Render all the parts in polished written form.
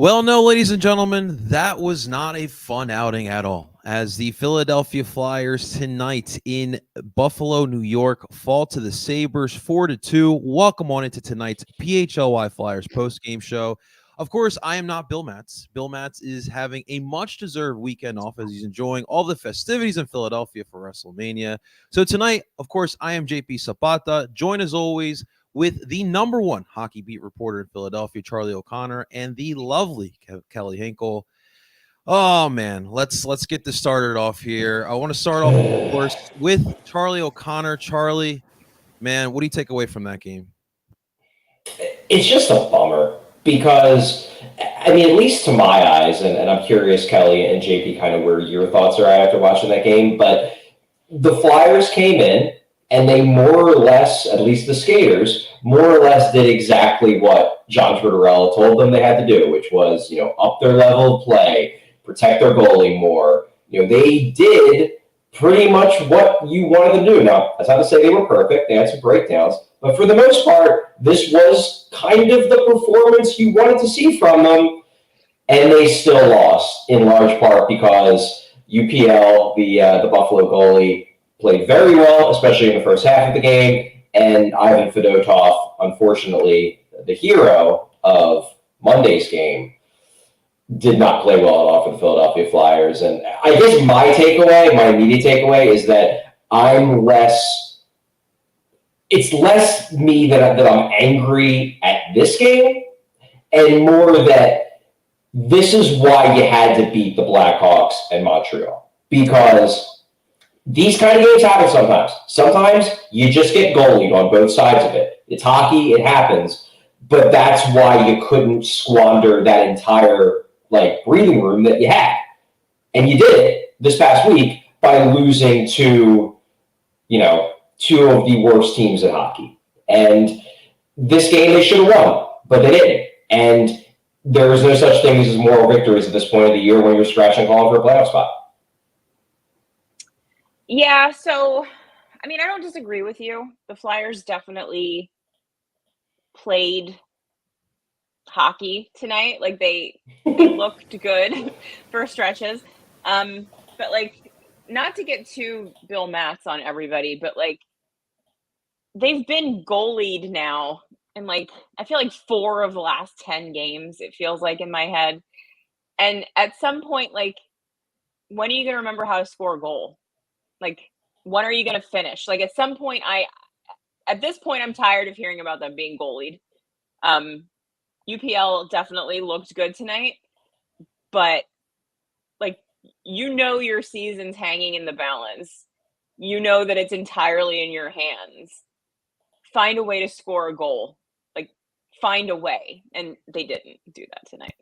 Well, no, ladies and gentlemen, that was not a fun outing at all. As the Philadelphia Flyers tonight in Buffalo, New York, fall to the Sabres 4-2. Welcome on into tonight's PHLY Flyers postgame show. Of course, I am not Bill Matz. Bill Matz is having a much-deserved weekend off as he's enjoying all the festivities in Philadelphia for WrestleMania. So tonight, of course, I am JP Zapata, joined as always with the number one hockey beat reporter in Philadelphia, Charlie O'Connor, and the lovely Kelly Hinkle. Oh man, let's get this started off here. I want to start off, of course, with Charlie O'Connor. Charlie, man, what do you take away from that game? It's just a bummer because, I mean, at least to my eyes, and I'm curious, Kelly and JP, kind of where your thoughts are after watching that game, but the Flyers came in and they more or less, at least the skaters, more or less did exactly what John Tortorella told them they had to do, which was, up their level of play, protect their goalie more. They did pretty much what you wanted to do. Now, that's not to say they were perfect. They had some breakdowns. But for the most part, this was kind of the performance you wanted to see from them. And they still lost in large part because UPL, the Buffalo goalie, played very well, especially in the first half of the game. And Ivan Fedotov, unfortunately, the hero of Monday's game, did not play well at all for the Philadelphia Flyers. And I guess my immediate takeaway is that it's less me that I'm angry at this game and more that this is why you had to beat the Blackhawks and Montreal. Because these kind of games happen sometimes. Sometimes you just get goalied on both sides of it. It's hockey, it happens. But that's why you couldn't squander that entire breathing room that you had. And you did it this past week by losing to, two of the worst teams in hockey. And this game they should have won, but they didn't. And there is no such thing as moral victories at this point of the year when you're scratching calling for a playoff spot. Yeah, so, I mean, I don't disagree with you. The Flyers definitely played hockey tonight. They looked good for stretches. But, not to get too Bill Matz on everybody, but, they've been goalied now in, I feel like 4 of the last 10 games, it feels like in my head. And at some point, when are you going to remember how to score a goal? When are you going to finish? At some point, at this point, I'm tired of hearing about them being goalied. UPL definitely looked good tonight, but your season's hanging in the balance. You know that it's entirely in your hands. Find a way to score a goal. Find a way. And they didn't do that tonight.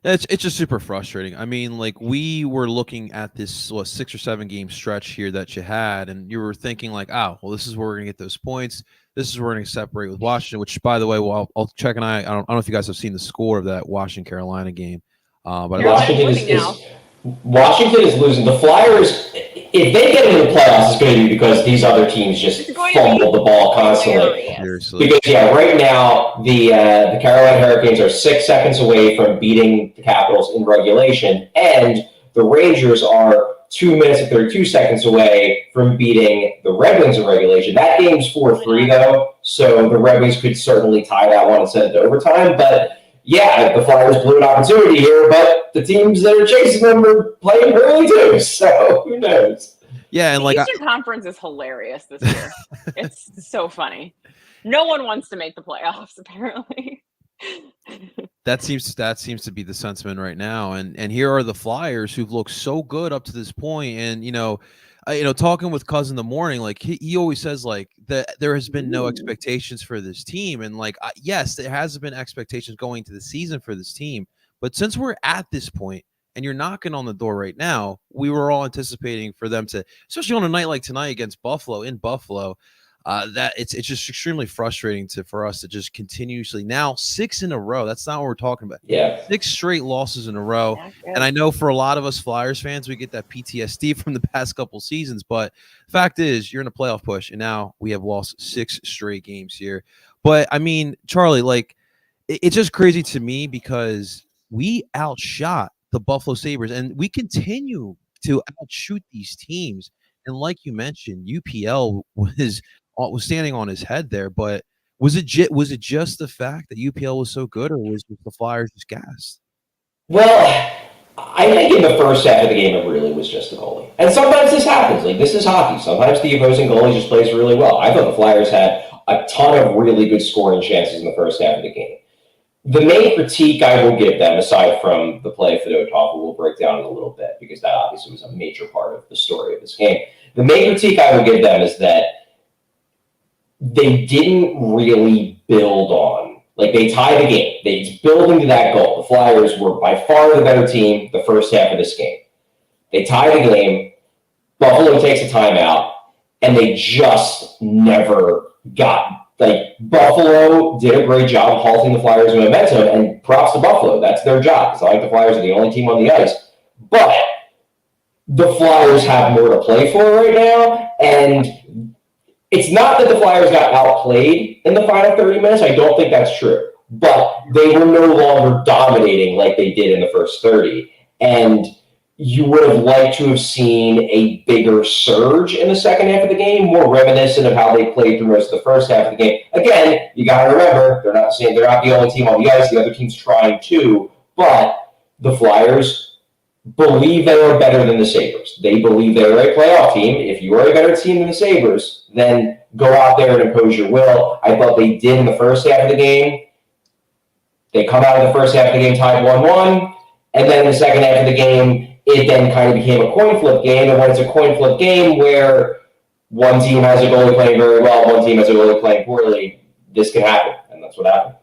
It's just super frustrating. I mean, we were looking at this 6 or 7 game stretch here that you had, and you were thinking this is where we're gonna get those points. This is where we're gonna separate with Washington. Which, by the way, I'll check and I don't know if you guys have seen the score of that Washington Carolina game, but Washington is losing. The Flyers, if they get into the playoffs, it's going to be because these other teams just fumble the ball constantly. Seriously. Because right now the Carolina Hurricanes are 6 seconds away from beating the Capitals in regulation, and the Rangers are 2 minutes and 32 seconds away from beating the Red Wings in regulation. That game's 4-3 though, so the Red Wings could certainly tie that one and send it to overtime. But yeah, the Flyers blew an opportunity here, but the teams that are chasing them are playing early too, so who knows? Yeah, and the Eastern Conference is hilarious this year. It's so funny. No one wants to make the playoffs, apparently. That seems to be the sentiment right now, and here are the Flyers who've looked so good up to this point, and talking with Cousin in the morning, he always says that there has been no expectations for this team, and yes, there has been expectations going to the season for this team, but since we're at this point and you're knocking on the door right now, we were all anticipating for them to, especially on a night like tonight against Buffalo in Buffalo. That it's just extremely frustrating for us to just continuously now 6 in a row. That's not what we're talking about. Yeah, 6 straight losses in a row. And I know for a lot of us Flyers fans, we get that PTSD from the past couple seasons. But the fact is, you're in a playoff push, and now we have lost 6 straight games here. But I mean, Charlie, it's just crazy to me because we outshot the Buffalo Sabres, and we continue to outshoot these teams. And like you mentioned, UPL was standing on his head there. But was it just the fact that UPL was so good, or was the Flyers just gassed? Well, I think in the first half of the game, it really was just the goalie. And sometimes this happens. Like, this is hockey. Sometimes the opposing goalie just plays really well. I thought the Flyers had a ton of really good scoring chances in the first half of the game. The main critique I will give them, aside from the play of Fedotov, who we'll break down in a little bit, because that obviously was a major part of the story of this game. The main critique I will give them is that they didn't really build on. Like, they tied the game. They built into that goal. The Flyers were by far the better team the first half of this game. They tie the game. Buffalo takes a timeout, and they just never got. Like, Buffalo did a great job of halting the Flyers' momentum, and props to Buffalo. That's their job. It's not like the Flyers are the only team on the ice. But the Flyers have more to play for right now, and it's not that the Flyers got outplayed in the final 30 minutes. I don't think that's true. But they were no longer dominating like they did in the first 30. And you would have liked to have seen a bigger surge in the second half of the game, more reminiscent of how they played through most of the first half of the game. Again, you got to remember, they're not the only team on the ice. The other team's trying too. But the Flyers believe they are better than the Sabres. They believe they are a playoff team. If you are a better team than the Sabres, then go out there and impose your will. I thought they did in the first half of the game. They come out of the first half of the game tied 1-1, and then in the second half of the game, it then kind of became a coin flip game. And when it's a coin flip game where one team has a goalie playing very well, one team has a goalie playing poorly, this can happen, and that's what happened.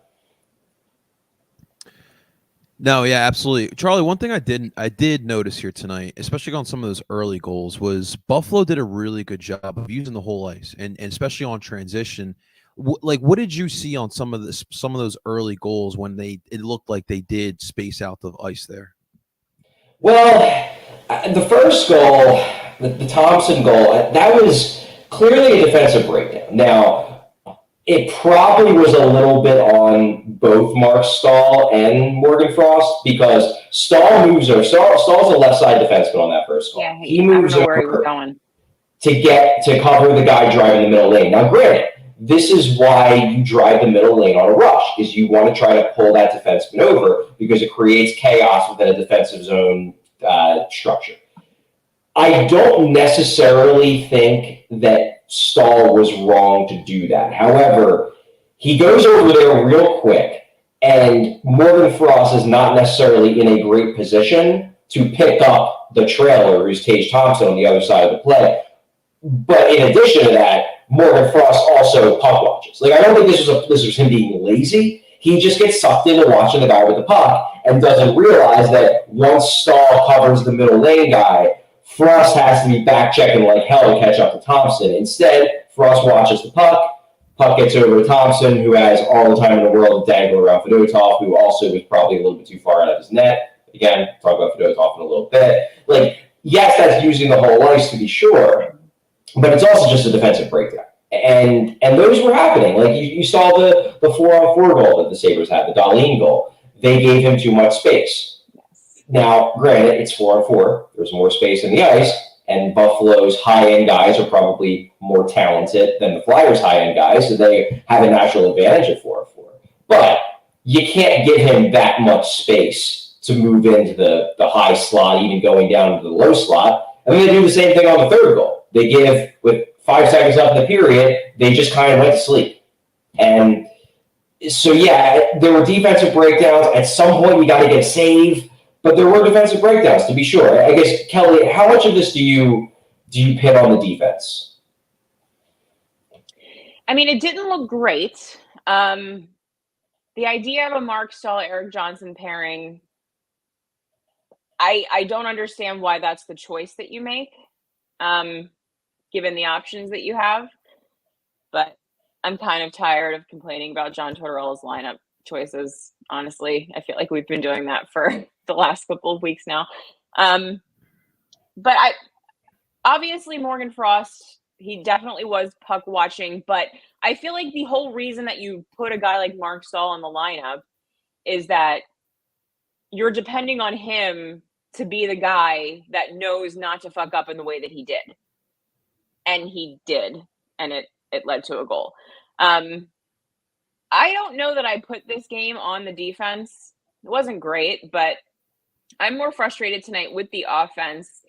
No, yeah, absolutely. Charlie, one thing I did notice here tonight, especially on some of those early goals, was Buffalo did a really good job of using the whole ice, and especially on transition. What did you see on some of those early goals when it looked like they did space out the ice there? Well, the first goal, the Thompson goal, that was clearly a defensive breakdown. Now, it probably was a little bit on both Mark Stahl and Morgan Frost, because Stahl moves over. Stahl's a left side defenseman on that first goal. Yeah, he moves I don't know where he was over going to cover the guy driving the middle lane. Now, granted, this is why you drive the middle lane on a rush, is you want to try to pull that defenseman over because it creates chaos within a defensive zone structure. I don't necessarily think that Stahl was wrong to do that. However, he goes over there real quick, and Morgan Frost is not necessarily in a great position to pick up the trailer, who's Tage Thompson on the other side of the play. But in addition to that, Morgan Frost also puck watches. Like, I don't think this was him being lazy. He just gets sucked into watching the guy with the puck and doesn't realize that once Stahl covers the middle lane guy, Frost has to be back checking like hell to catch up to Thompson. Instead, Frost watches the puck. Puck gets over to Thompson, who has all the time in the world to dangle around Fedotov, who also was probably a little bit too far out of his net. Again, talk about Fedotov in a little bit. Like, yes, that's using the whole ice to be sure, but it's also just a defensive breakdown. And those were happening. Like, you saw the 4-on-4 goal that the Sabres had, the Dahlin goal. They gave him too much space. Now, granted, it's 4-on-4. There's more space in the ice, and Buffalo's high-end guys are probably more talented than the Flyers' high-end guys, so they have a natural advantage at 4-on-4. But you can't give him that much space to move into the high slot, even going down to the low slot. And then they do the same thing on the third goal. They give, with 5 seconds left in the period, they just kind of went to sleep. And so, yeah, there were defensive breakdowns. At some point, you got to get a save. But there were defensive breakdowns, to be sure. I guess, Kelly, how much of this do you pin on the defense? I mean, it didn't look great. The idea of a Mark Stahl, Eric Johnson pairing, I don't understand why that's the choice that you make, given the options that you have. But I'm kind of tired of complaining about John Tortorella's lineup choices. Honestly, I feel like we've been doing that for the last couple of weeks now. But obviously Morgan Frost, he definitely was puck watching, but I feel like the whole reason that you put a guy like Mark Stahl in the lineup is that you're depending on him to be the guy that knows not to fuck up in the way that he did. And he did, and it led to a goal. I don't know that I put this game on the defense. It wasn't great, but I'm more frustrated tonight with the offense.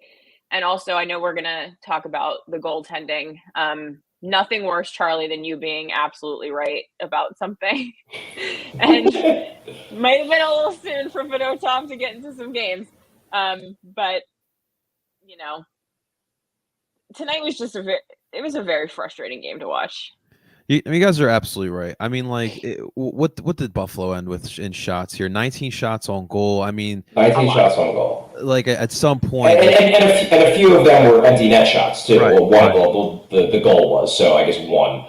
And also, I know we're going to talk about the goaltending. Nothing worse, Charlie, than you being absolutely right about something. And might have been a little soon for Fedotov to get into some games. But, you know, tonight was just it was a very frustrating game to watch. You guys are absolutely right. I mean, like, what did Buffalo end with in shots here? 19 shots on goal. I mean, 19 shots on goal. Like at some point, and a few of them were empty net shots too. Right, well, one goal, the goal was, so I guess one.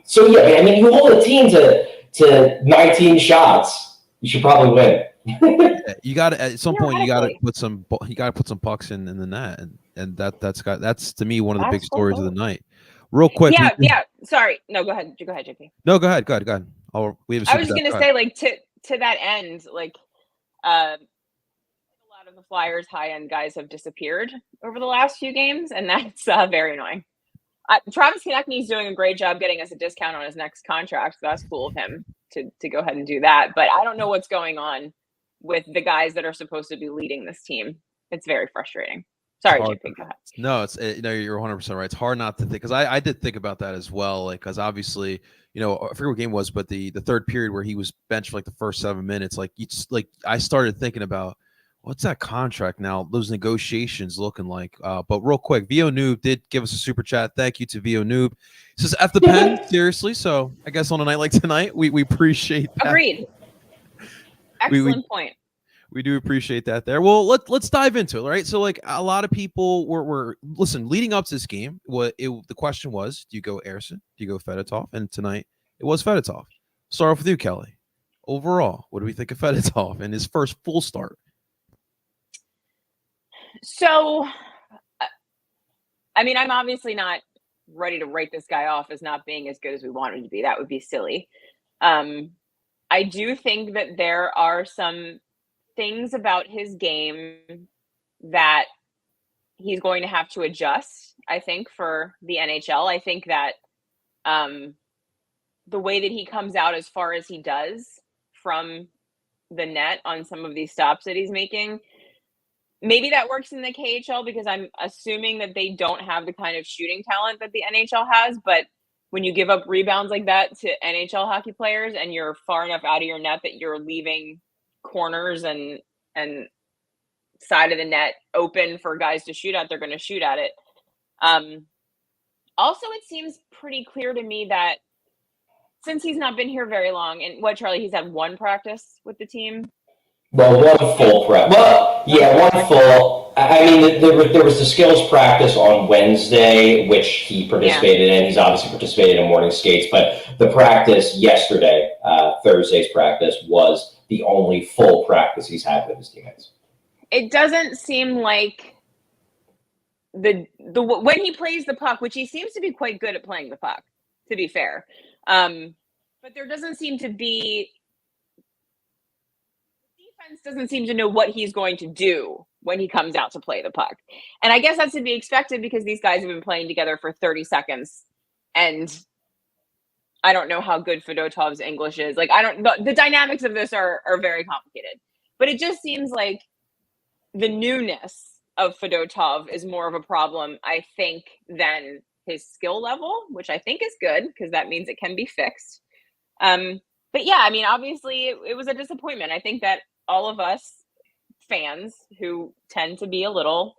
So yeah, I mean, you hold a team to 19 shots, you should probably win. You got to at some point you got to put some pucks in the net, and that's to me one of the big stories of the night. Real quick. Yeah. Sorry. No, go ahead. Go ahead, JP. No, go ahead. I was going to say, like, to that end, like, a lot of the Flyers high-end guys have disappeared over the last few games, and that's very annoying. Travis Konecny is doing a great job getting us a discount on his next contract, so that's cool of him to go ahead and do that. But I don't know what's going on with the guys that are supposed to be leading this team. It's very frustrating. Sorry, JP, go ahead. No, you're 100% right. It's hard not to think, because I did think about that as well. Like, because obviously, I forget what game it was, but the third period where he was benched for like the first 7 minutes, I started thinking about what's that contract now, those negotiations looking like. But real quick, VO Noob did give us a super chat. Thank you to VO Noob. He says F the pen, seriously. So I guess on a night like tonight, we appreciate that. Agreed. Excellent point. We do appreciate that there. Well, let's dive into it, right? So, like, a lot of people were listen, leading up to this game, the question was, do you go Ersson? Do you go Fedotov? And tonight, it was Fedotov. Start off with you, Kelly. Overall, what do we think of Fedotov in his first full start? So, I mean, I'm obviously not ready to write this guy off as not being as good as we want him to be. That would be silly. I do think that there are some things about his game that he's going to have to adjust, I think, for the NHL. I think that the way that he comes out as far as he does from the net on some of these stops that he's making, maybe that works in the KHL because I'm assuming that they don't have the kind of shooting talent that the NHL has. But when you give up rebounds like that to NHL hockey players and you're far enough out of your net that you're leaving corners and side of the net open for guys to shoot at, they're going to shoot at it. Also, it seems pretty clear to me that since he's not been here very long, and Charlie, he's had one practice with the team. Well, one full prep. Well, yeah, one full. I mean, there was the skills practice on Wednesday, which he participated in. He's obviously participated in morning skates, but the practice yesterday, Thursday's practice, was the only full practice he's had with his teammates. It doesn't seem like the when he plays the puck, which he seems to be quite good at playing the puck, to be fair. But there doesn't seem to be, the defense doesn't seem to know what he's going to do when he comes out to play the puck. And I guess that's to be expected because these guys have been playing together for 30 seconds. And I don't know how good Fedotov's English is. Like, the dynamics of this are very complicated. But it just seems like the newness of Fedotov is more of a problem, I think, than his skill level, which I think is good because that means it can be fixed. But yeah, I mean, obviously it was a disappointment. I think that all of us fans who tend to be a little,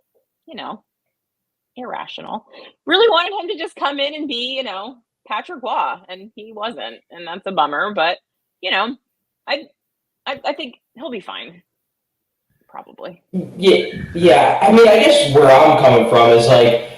irrational, really wanted him to just come in and be, Patrick Roy, and he wasn't, and that's a bummer. But I think he'll be fine, probably. Yeah. I mean, I guess where I'm coming from is like,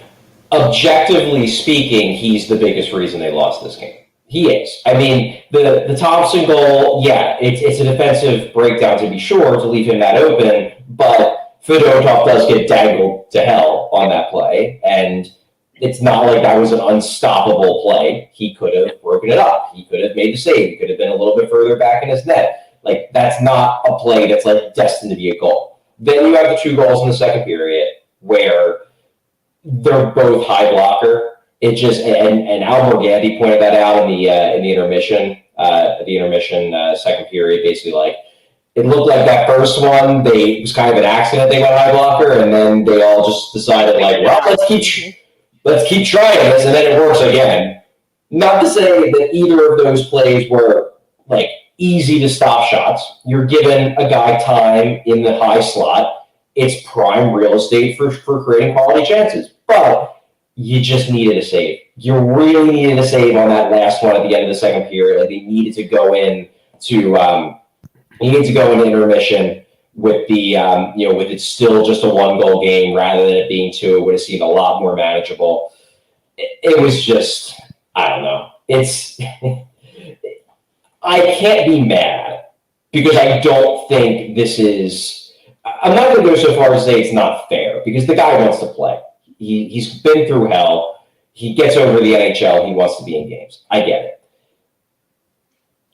objectively speaking, he's the biggest reason they lost this game. He is. I mean, the Thompson goal, yeah, it's a defensive breakdown to be sure to leave him that open, but Fedotov does get dangled to hell on that play, and it's not like that was an unstoppable play. He could have broken it up. He could have made the save. He could have been a little bit further back in his net. Like, that's not a play that's like destined to be a goal. Then you have the 2 goals in the second period where they're both high blocker. It just, and Al Morganti pointed that out in the intermission, second period, basically like, it looked like that first one, it was kind of an accident they went high blocker, and then they all just decided like, well, let's keep trying this, and then it works again. Not to say that either of those plays were like easy to stop shots. You're giving a guy time in the high slot. It's prime real estate for creating quality chances. But you just needed a save. You really needed a save on that last one at the end of the second period. Like, they needed to go in to intermission with the with it still just a 1-goal game rather than it being 2. It would have seemed a lot more manageable. It was just, I don't know. I can't be mad because I don't think this is. I'm not going to go so far as to say it's not fair, because the guy wants to play. He's been through hell. He gets over the NHL. He wants to be in games. I get it.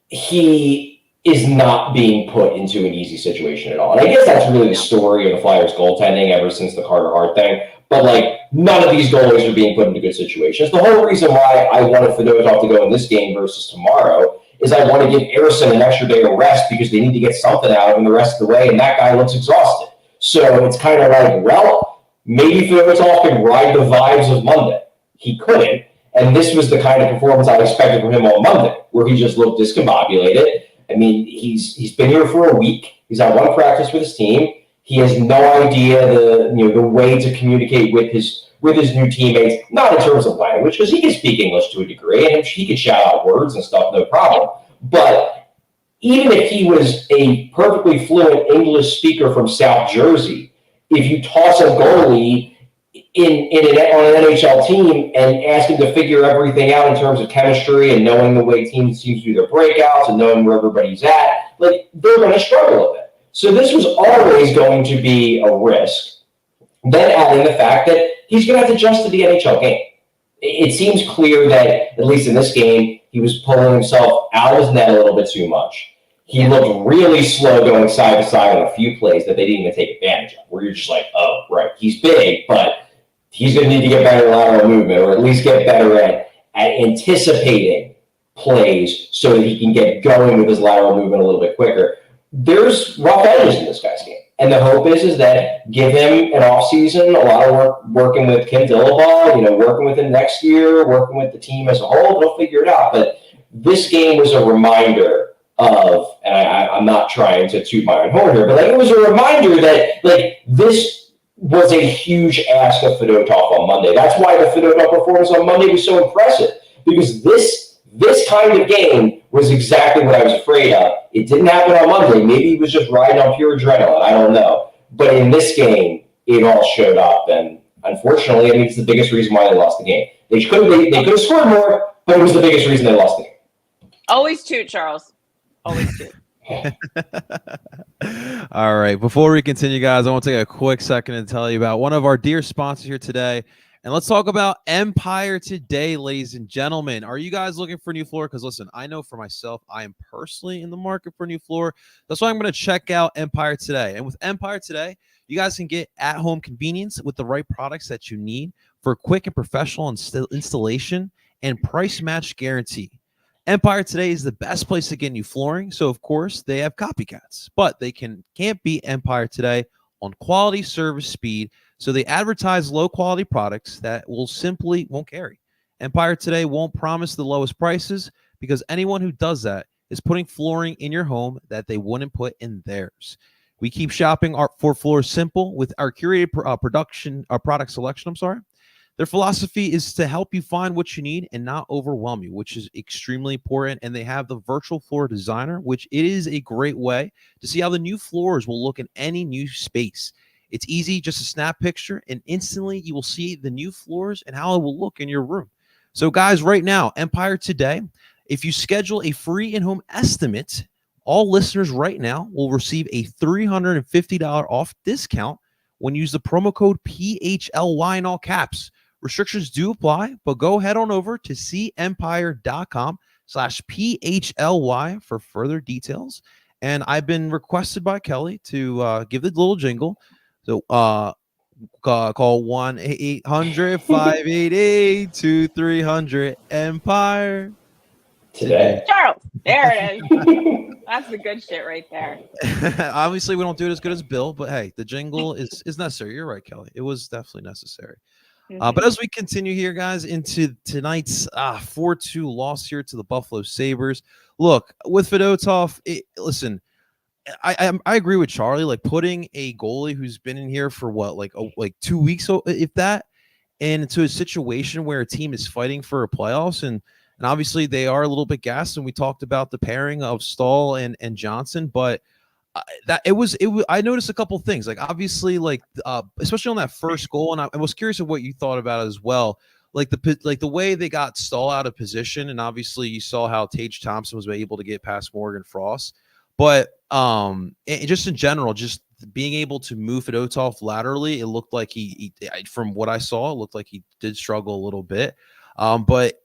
He is not being put into an easy situation at all. And I guess that's really the story of the Flyers goaltending ever since the Carter Hart thing. But like, none of these goalies are being put into good situations. The whole reason why I wanted Fedotov to go in this game versus tomorrow is I want to give Ersson an extra day of rest, because they need to get something out of him the rest of the way, and that guy looks exhausted. So it's kind of like, well, maybe Fedotov could ride the vibes of Monday. He couldn't, and this was the kind of performance I expected from him on Monday, where he just looked discombobulated. I mean, he's been here for a week. He's had 1 practice with his team. He has no idea the way to communicate with his new teammates, not in terms of language, because he can speak English to a degree, and he can shout out words and stuff, no problem. But even if he was a perfectly fluent English speaker from South Jersey, if you toss a goalie on an NHL team and ask him to figure everything out in terms of chemistry and knowing the way teams seem to do their breakouts and knowing where everybody's at, like, they're going to struggle a bit. So this was always going to be a risk. Then adding the fact that he's going to have to adjust to the NHL game. It seems clear that, at least in this game, he was pulling himself out of his net a little bit too much. He looked really slow going side to side on a few plays that they didn't even take advantage of, where you're just like, oh, right, he's big, but he's going to need to get better lateral movement, or at least get better at anticipating plays so that he can get going with his lateral movement a little bit quicker. There's rough edges in this guy's game. And the hope is that give him an offseason, a lot of work working with Kim Dillabaugh, working with him next year, working with the team as a whole. They'll figure it out. But this game was a reminder of, and I'm not trying to toot my own horn here, but like, it was a reminder that like this was a huge ask of Fedotov on Monday. That's why the Fedotov performance on Monday was so impressive, because this kind of game was exactly what I was afraid of. It didn't happen on Monday. Maybe he was just riding on pure adrenaline. I don't know. But in this game, it all showed up. And unfortunately, I mean, it's the biggest reason why they lost the game. They could have scored more, but it was the biggest reason they lost the game. Always toot, Charles. Always toot. All right. Before we continue, guys, I want to take a quick second and tell you about one of our dear sponsors here today. And let's talk about Empire Today, ladies and gentlemen. Are you guys looking for a new floor? Because listen, I know for myself, I am personally in the market for a new floor. That's why I'm going to check out Empire Today. And with Empire Today, you guys can get at-home convenience with the right products that you need for quick and professional installation and price match guarantee. Empire Today is the best place to get new flooring. So, of course, they have copycats, but they can't beat Empire Today on quality, service, speed. So they advertise low-quality products that won't carry. Empire Today won't promise the lowest prices, because anyone who does that is putting flooring in your home that they wouldn't put in theirs. We keep shopping for floors simple with our curated product selection. Their philosophy is to help you find what you need and not overwhelm you, which is extremely important. And they have the virtual floor designer, which it is a great way to see how the new floors will look in any new space. It's easy, just a snap picture, and instantly you will see the new floors and how it will look in your room. So guys, right now, Empire Today, if you schedule a free in-home estimate, all listeners right now will receive a $350 off discount when you use the promo code PHLY in all caps. Restrictions do apply, but go head on over to cempire.com/PHLY for further details. and I've been requested by Kelly to give the little jingle. So call 1-800-588-2300 Empire Today. Charles, there it is. That's the good shit right there. Obviously, we don't do it as good as Bill, but hey, the jingle is necessary. You're right, Kelly. It was definitely necessary. But as we continue here, guys, into tonight's 4-2 loss here to the Buffalo Sabres, look, with Fedotov, listen, I agree with Charlie. Like, putting a goalie who's been in here for what, like 2 weeks, if that, and into a situation where a team is fighting for a playoffs, and obviously they are a little bit gassed, and we talked about the pairing of Stahl and Johnson, but I noticed a couple things, like obviously, like especially on that first goal, and I was curious of what you thought about it as well, like the way they got Stahl out of position, and obviously you saw how Tage Thompson was able to get past Morgan Frost, but and just in general, just being able to move Fedotov laterally, it looked like he from what I saw, it looked like he did struggle a little bit. But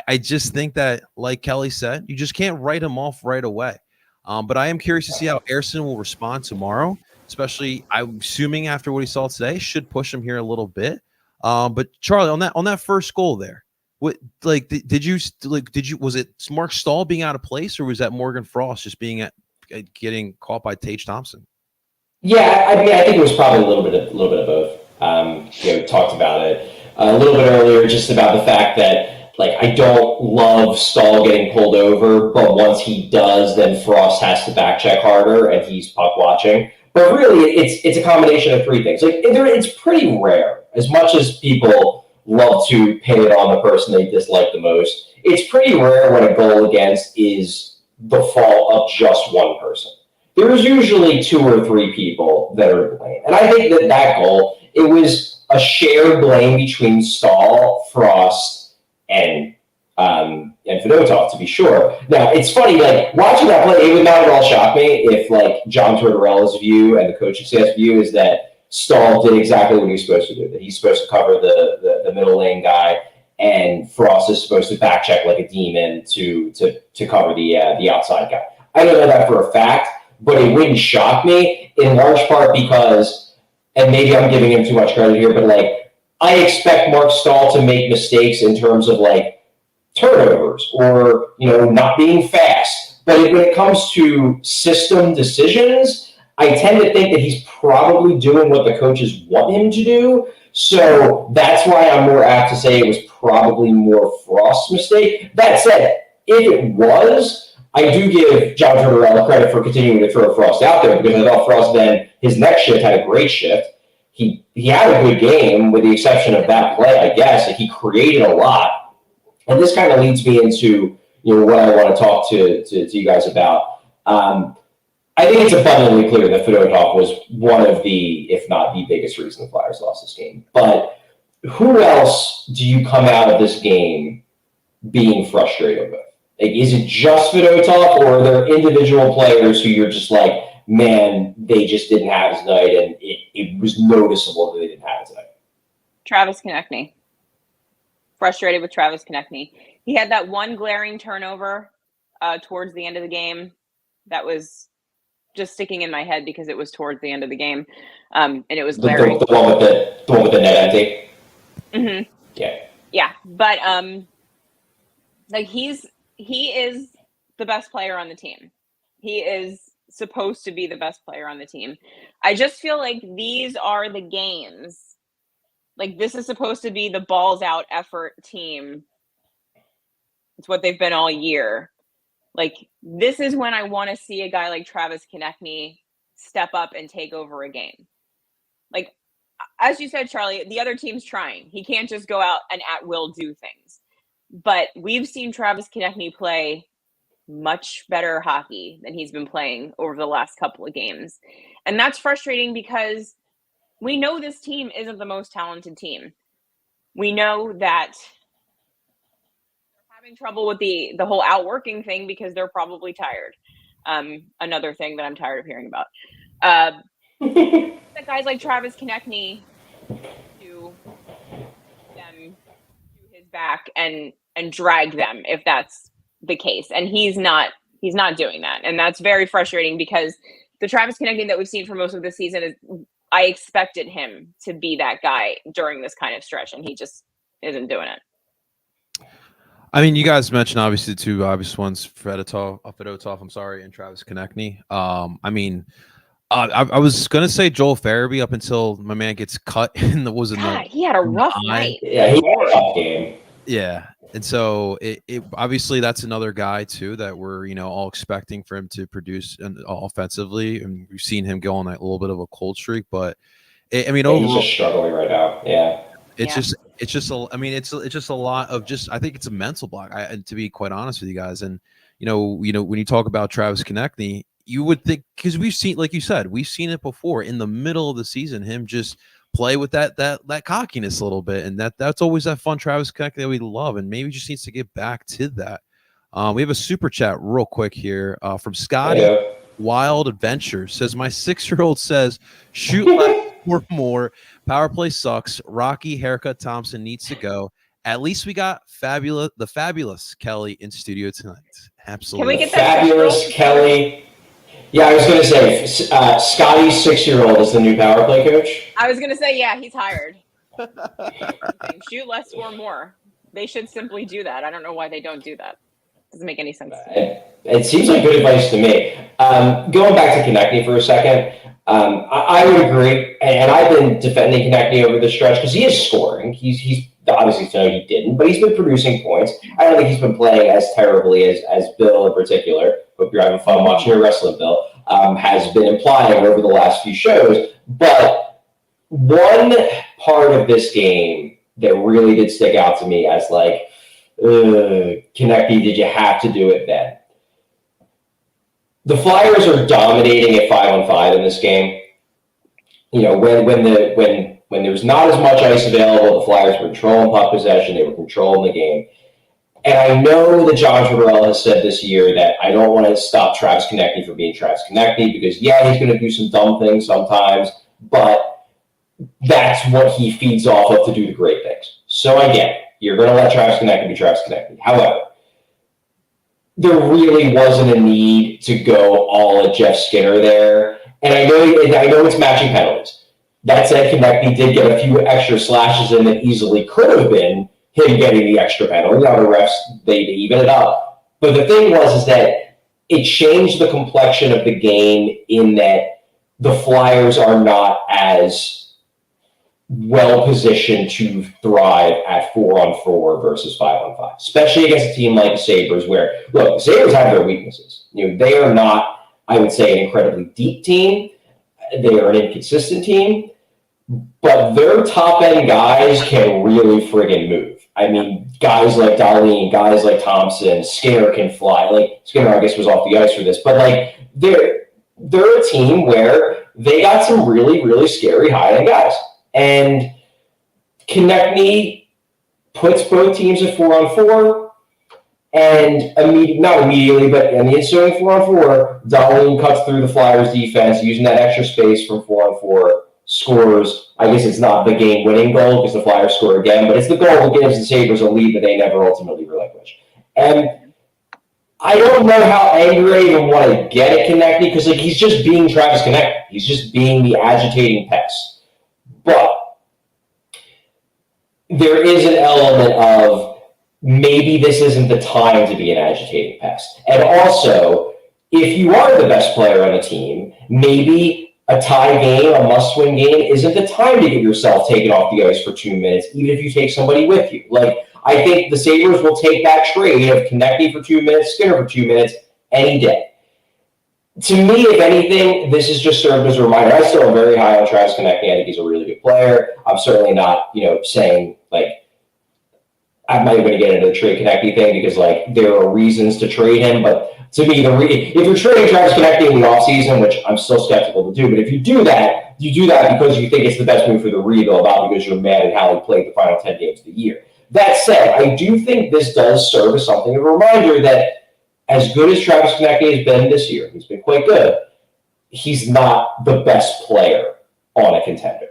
I just think that, like Kelly said, you just can't write him off right away. But I am curious to see how Ersson will respond tomorrow, especially I'm assuming after what he saw today, should push him here a little bit. But Charlie, on that first goal there, what did you was it Mark Stahl being out of place, or was that Morgan Frost just being getting caught by Tage Thompson? Yeah, I mean, I think it was probably a little bit of both. We talked about it a little bit earlier, just about the fact that, like, I don't love Stahl getting pulled over, but once he does, then Frost has to back check harder, and he's puck watching. But really, it's a combination of three things. Like, it's pretty rare, as much as people love to pin it on the person they dislike the most. It's pretty rare when a goal against is the fault of just one person. There's usually two or three people that are to blame, and I think that goal, it was a shared blame between Stahl, Frost, and Fedotov, to be sure. Now, it's funny, like, watching that play, it would not at all shock me if, like, John Tortorella's view and the coaching staff's view is that Stahl did exactly what he was supposed to do, that he's supposed to cover the middle lane guy, and Frost is supposed to back check like a demon to cover the outside guy. I don't know that for a fact, but it wouldn't shock me, in large part because, and maybe I'm giving him too much credit here, but, like, I expect Mark Stahl to make mistakes in terms of, like, turnovers or, not being fast. But when it comes to system decisions, I tend to think that he's probably doing what the coaches want him to do. So that's why I'm more apt to say it was probably more Frost's mistake. That said, if it was, I do give John Tortorella credit for continuing to throw Frost out there, because I thought Frost then, his next shift, had a great shift. He had a good game, with the exception of that play, I guess. He created a lot. And this kind of leads me into what I want to talk to you guys about. I think it's abundantly clear that Fedotov was one of the, if not the biggest reason the Flyers lost this game. But who else do you come out of this game being frustrated with? Like, is it just Fedotov, or are there individual players who you're just like, man, they just didn't have his night, and it was noticeable that they didn't have his night? Travis Konecny. Frustrated with Travis Konecny. He had that one glaring turnover towards the end of the game that was just sticking in my head because it was towards the end of the game, and it was glaring. The one with the net empty. Mm-hmm. Yeah, but like, he is the best player on the team. He is supposed to be the best player on the team. I just feel like these are the games. Like, this is supposed to be the balls out effort team. It's what they've been all year. Like, this is when I want to see a guy like Travis Konecny step up and take over a game. Like, as you said, Charlie, the other team's trying. He can't just go out and at will do things. But we've seen Travis Konecny play much better hockey than he's been playing over the last couple of games. And that's frustrating because we know this team isn't the most talented team. We know that they're having trouble with the whole outworking thing because they're probably tired. Another thing that I'm tired of hearing about. That guys like Travis Konecny to them to his back and drag them if that's the case. And he's not He's not doing that. And that's very frustrating because the Travis Konecny that we've seen for most of the season is I expected him to be that guy during this kind of stretch, and he just isn't doing it. I mean, you guys mentioned obviously two obvious ones, Fedotov, I'm sorry, and Travis Konecny. I mean, I was gonna say Joel Farabee up until my man gets cut in He had a rough night. Yeah, he had a tough game. Yeah, and so it obviously that's another guy too that we're all expecting for him to produce offensively, and we've seen him go on that little bit of a cold streak, but I mean, overall, he's just struggling right now. Yeah. It's just a lot of I think it's a mental block. And to be quite honest with you guys, and when you talk about Travis Konecny, you would think, because we've seen, like you said, we've seen it before in the middle of the season, him just play with that cockiness a little bit, and that's always that fun Travis Konecny that we love, and maybe just needs to get back to that. We have a super chat real quick here from Scotty. Yeah. Wild Adventure says, my 6-year-old says, shoot less or more. Power play sucks. Rocky Haircut Thompson needs to go. At least we got the fabulous Kelly in studio tonight. Absolutely. Can we get that fabulous Kelly? Yeah, I was going to say, Scotty's 6-year-old is the new power play coach. I was going to say, yeah, he's hired. Shoot less or more. They should simply do that. I don't know why they don't do that. Doesn't make any sense. It seems like good advice to me. Going back to Konecny for a second, I would agree, and I've been defending Konecny over the stretch because he is scoring. He's obviously tonight he didn't, but he's been producing points. I don't think he's been playing as terribly as Bill in particular. Hope you're having fun watching your wrestling, Bill. Has been implying over the last few shows. But one part of this game that really did stick out to me as like, Konecny, did you have to do it then? The Flyers are dominating at 5-on-5 in this game. When there's not as much ice available, the Flyers were controlling puck possession, they were controlling the game. And I know that John Tortorella has said this year that I don't want to stop Travis Konecny from being Travis Konecny because, yeah, he's going to do some dumb things sometimes, but that's what he feeds off of to do the great things. So I get it. You're going to let Travis Konecny be Travis Konecny. However, there really wasn't a need to go all at Jeff Skinner there. And I know it's matching penalties. That said, Konecny did get a few extra slashes in that easily could have been him getting the extra penalty. Now the refs, they even it up. But the thing is that it changed the complexion of the game in that the Flyers are not as well positioned to thrive at 4-on-4 versus 5-on-5, especially against a team like the Sabres, where, look, the Sabres have their weaknesses. They are not, I would say, an incredibly deep team. They are an inconsistent team, but their top-end guys can really friggin' move. I mean, guys like Dahlin, guys like Thompson, Skinner can fly. Like, Skinner, I guess, was off the ice for this, but, like, they're a team where they got some really, really scary high-end guys. And Konecny puts both teams at 4-on-4, and not immediately, but in the ensuing 4-on-4, Dahlin cuts through the Flyers' defense, using that extra space from 4-on-4, scores. I guess it's not the game-winning goal because the Flyers score again, but it's the goal that gives the Sabres a lead that they never ultimately relinquish. And I don't know how angry I even want to get at Konecny because he's just being Travis Konecny. He's just being the agitating pest. But there is an element of maybe this isn't the time to be an agitating pest. And also, if you are the best player on the team, maybe a tie game, a must-win game, isn't the time to get yourself taken off the ice for 2 minutes, even if you take somebody with you. Like, I think the Sabres will take that trade of Konecny for 2 minutes, Skinner for 2 minutes, any day. To me, if anything, this has just served as a reminder. I still am very high on Travis Konecny. I think he's a really good player. I'm certainly not, saying, like, I'm not even going to get into the trade Konecny thing because, like, there are reasons to trade him. But to me, if you're trading Travis Konecny in the offseason, which I'm still skeptical to do, but if you do that because you think it's the best move for the rebuild, not because you're mad at how he played the final 10 games of the year. That said, I do think this does serve as something of a reminder that as good as Travis Konecny has been this year, he's been quite good, he's not the best player on a contender.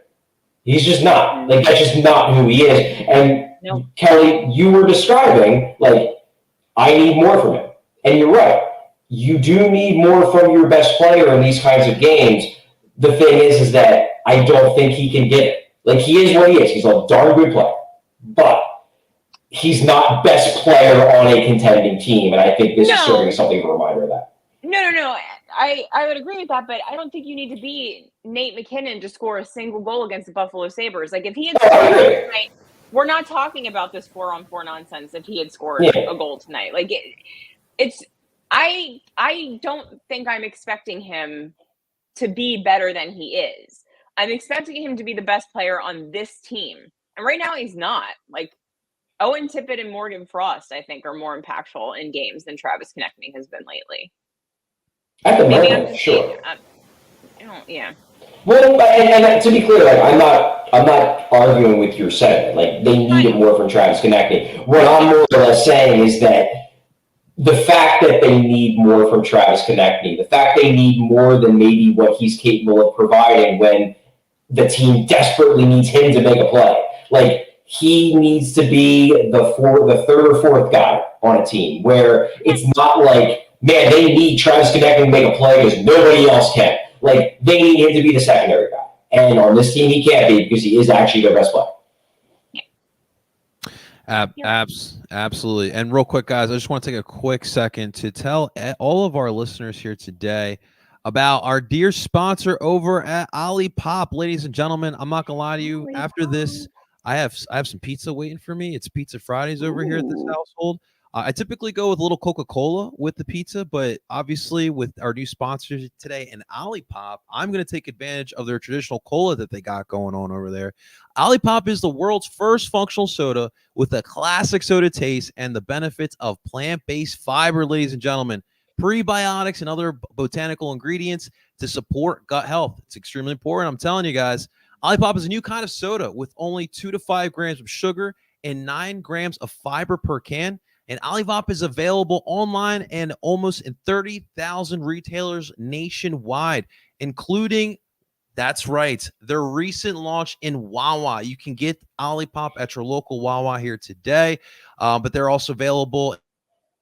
He's just not. Like, that's just not who he is. And Kelly, you were describing, like, I need more from him. And you're right. you do need more from your best player in these kinds of games. The thing is that I don't think he can get it. Like, he is what he is. He's a darn good player, but he's not best player on a contending team, and I think this is serving as something of a reminder of that. No. I would agree with that, but I don't think you need to be Nate McKinnon to score a single goal against the Buffalo Sabres. Like, if he had scored tonight, we're not talking about this 4-on-4 nonsense if he had scored a goal tonight. Like, I don't think I'm expecting him to be better than he is. I'm expecting him to be the best player on this team. And right now he's not. Like, Owen Tippett and Morgan Frost, I think, are more impactful in games than Travis Konecny has been lately. At the moment, sure. Yeah. Well, and to be clear, like, I'm not arguing with your sentiment. Like, they need it more from Travis Konecny. What I'm more or less saying is that the fact that they need more from Travis Konecny, the fact they need more than maybe what he's capable of providing when the team desperately needs him to make a play. Like, he needs to be the third or fourth guy on a team, where it's not like, man, they need Travis Konecny to make a play because nobody else can. Like, they need him to be the secondary guy. And on this team, he can't be because he is actually their best player. Absolutely. And real quick, guys, I just want to take a quick second to tell all of our listeners here today about our dear sponsor over at Olipop. Ladies and gentlemen, I'm not going to lie to you. After this, I have some pizza waiting for me. It's Pizza Fridays over here at this household. I typically go with a little Coca-Cola with the pizza, but obviously with our new sponsors today in Olipop, I'm going to take advantage of their traditional cola that they got going on over there. Olipop is the world's first functional soda with a classic soda taste and the benefits of plant-based fiber, ladies and gentlemen, prebiotics and other botanical ingredients to support gut health. It's extremely important. I'm telling you guys, Olipop is a new kind of soda with only 2 to 5 grams of sugar and 9 grams of fiber per can. And Olipop is available online and almost in 30,000 retailers nationwide, including, that's right, their recent launch in Wawa. You can get Olipop at your local Wawa here today, but they're also available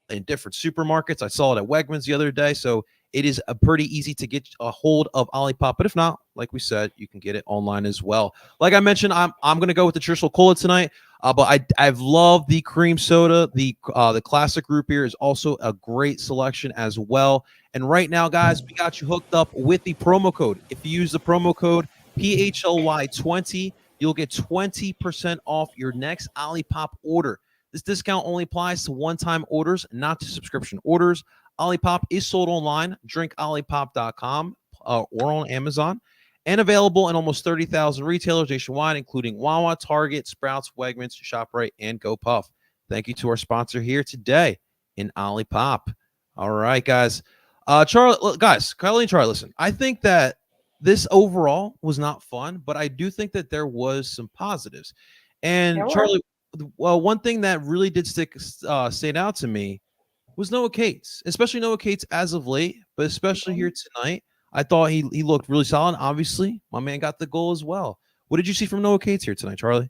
in different supermarkets. I saw it at Wegmans the other day, so it is pretty easy to get a hold of Olipop. But if not, like we said, you can get it online as well. Like I mentioned, I'm going to go with the traditional cola tonight, but I've loved the cream soda. The classic root beer is also a great selection as well. And right now, guys, we got you hooked up with the promo code. If you use the promo code PHLY20, you'll get 20% off your next Olipop order. This discount only applies to one-time orders, not to subscription orders. Olipop is sold online, drinkolipop.com or on Amazon, and available in almost 30,000 retailers nationwide, including Wawa, Target, Sprouts, Wegmans, ShopRite, and GoPuff. Thank you to our sponsor here today in Olipop. All right, guys. Kylie and Charlie, listen, I think that this overall was not fun, but I do think that there was some positives. And Charlie, well, one thing that really did stand out to me was Noah Cates, especially Noah Cates as of late, but especially here tonight. I thought he looked really solid. Obviously, my man got the goal as well. What did you see from Noah Cates here tonight, Charlie?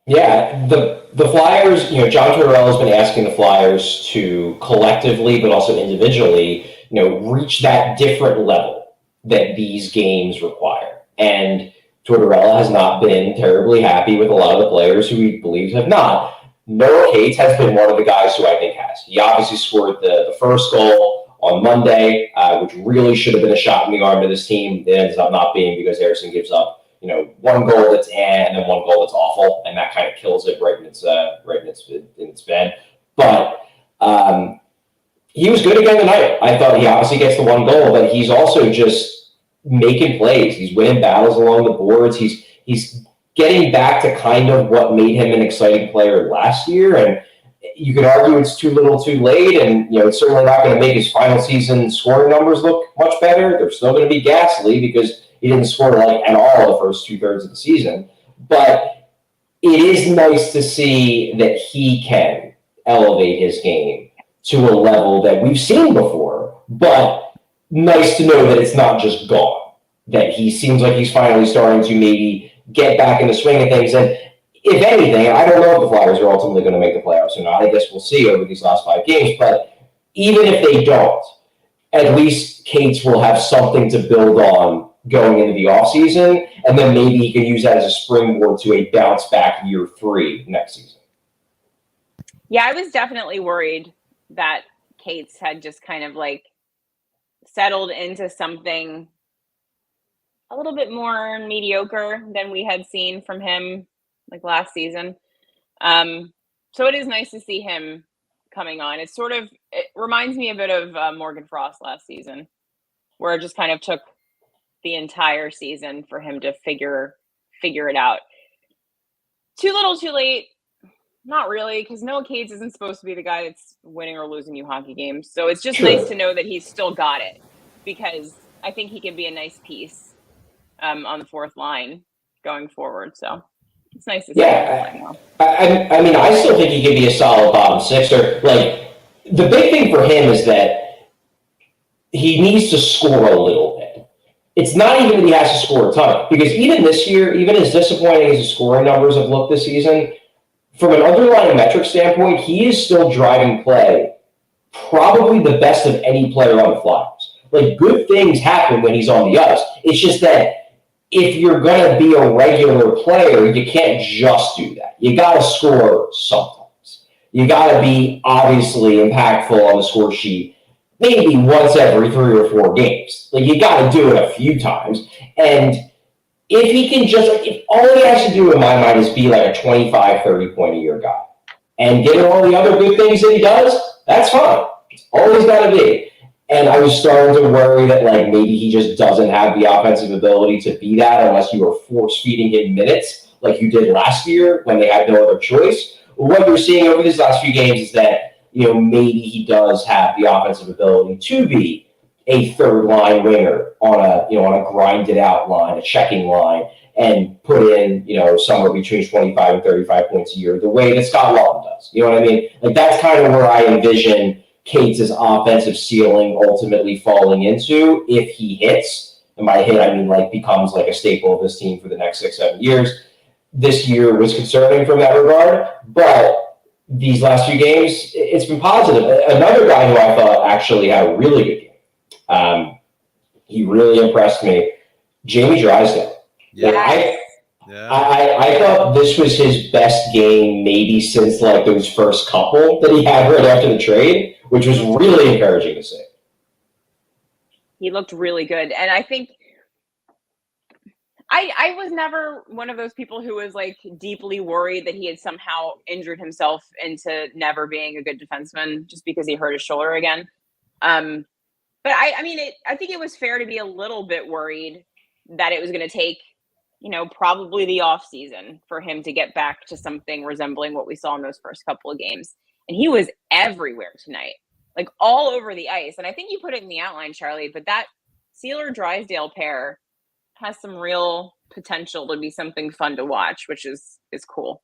Yeah, the Flyers, John Tortorella has been asking the Flyers to collectively, but also individually, reach that different level that these games require. And Tortorella has not been terribly happy with a lot of the players who he believes have not. Noah Cates has been one of the guys who I think has. He obviously scored the first goal on Monday, which really should have been a shot in the arm to this team. It ends up not being because Harrison gives up, one goal that's and then one goal that's awful, and that kind of kills it right in its bed. But he was good again tonight. I thought he obviously gets the one goal, but he's also just making plays. He's winning battles along the boards. He's getting back to kind of what made him an exciting player last year. And you could argue it's too little too late. And, it's certainly not going to make his final season scoring numbers look much better. They're still going to be ghastly because he didn't score at all the first 2/3 of the season. But it is nice to see that he can elevate his game to a level that we've seen before. But nice to know that it's not just gone, that he seems like he's finally starting to maybe get back in the swing of things. And if anything, I don't know if the Flyers are ultimately going to make the playoffs or not. I guess we'll see over these last 5 games. But even if they don't, at least Cates will have something to build on going into the offseason, and then maybe he can use that as a springboard to a bounce back year 3 next season. Yeah, I was definitely worried that Cates had just kind of like settled into something a little bit more mediocre than we had seen from him like last season. So it is nice to see him coming on. It reminds me a bit of Morgan Frost last season, where it just kind of took the entire season for him to figure it out. Too little, too late. Not really, because Noah Cates isn't supposed to be the guy that's winning or losing you hockey games. So it's just nice to know that he's still got it, because I think he can be a nice piece on the fourth line going forward. So it's nice to see him playing well. I mean, I still think he could be a solid bottom sixer. Like, the big thing for him is that he needs to score a little bit. It's not even that he has to score a ton, because even this year, even as disappointing as his scoring numbers have looked this season, from an underlying metric standpoint, he is still driving play probably the best of any player on the Flyers. Like, good things happen when he's on the ice. It's just that if you're going to be a regular player, you can't just do that. You got to score sometimes. You got to be obviously impactful on the score sheet maybe once every 3 or 4 games. Like, you got to do it a few times. And if he can if all he has to do in my mind is be like a 25, 30 point a year guy and get all the other good things that he does, that's fine. It's all he's got to be. And I was starting to worry that like maybe he just doesn't have the offensive ability to be that unless you were force-feeding him minutes like you did last year when they had no other choice. What you're seeing over these last few games is that, maybe he does have the offensive ability to be a third-line winger on a grinded-out line, a checking line, and put in, somewhere between 25 and 35 points a year, the way that Scott Laughton does. You know what I mean? Like, that's kind of where I envision Cates' offensive ceiling ultimately falling into if he hits. And by hit, I mean like becomes like a staple of this team for the next 6-7 years. This year was concerning from that regard, but these last few games, it's been positive. Another guy who I thought actually had a really good game. He really impressed me. Jamie Drysdale. Yeah. I thought this was his best game maybe since like those first couple that he had right after the trade, which was really encouraging to see. He looked really good. And I think I was never one of those people who was like deeply worried that he had somehow injured himself into never being a good defenseman just because he hurt his shoulder again. But I think it was fair to be a little bit worried that it was going to take, probably the off season for him to get back to something resembling what we saw in those first couple of games. And he was everywhere tonight, like all over the ice. And I think you put it in the outline, Charlie, but that Sealer-Drysdale pair has some real potential to be something fun to watch, which is cool.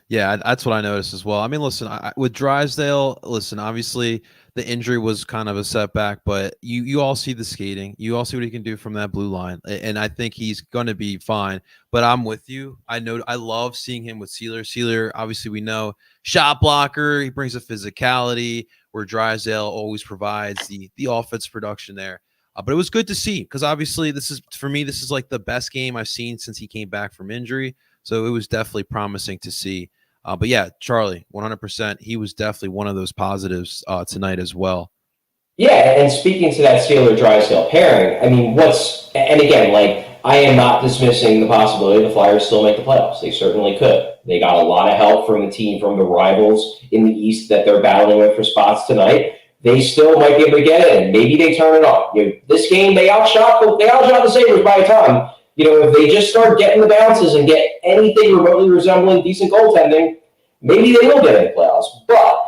Yeah, that's what I noticed as well. I mean, listen, with Drysdale, obviously the injury was kind of a setback, but you all see the skating. You all see what he can do from that blue line, and I think he's going to be fine. But I'm with you. I love seeing him with Sealer. Sealer, obviously, we know, shot blocker. He brings a physicality where Drysdale always provides the offense production there. But it was good to see because obviously this is like the best game I've seen since he came back from injury. So it was definitely promising to see. But yeah, Charlie, 100%. He was definitely one of those positives tonight as well. Yeah, and speaking to that Sealer-Drysdale pairing, I mean, and again, like, I am not dismissing the possibility the Flyers still make the playoffs. They certainly could. They got a lot of help from the rivals in the East that they're battling with for spots tonight. They still might be able to get in. Maybe they turn it on. This game, they outshot the Sabres by a ton. If they just start getting the bounces and get anything remotely resembling decent goaltending, maybe they will get in the playoffs. But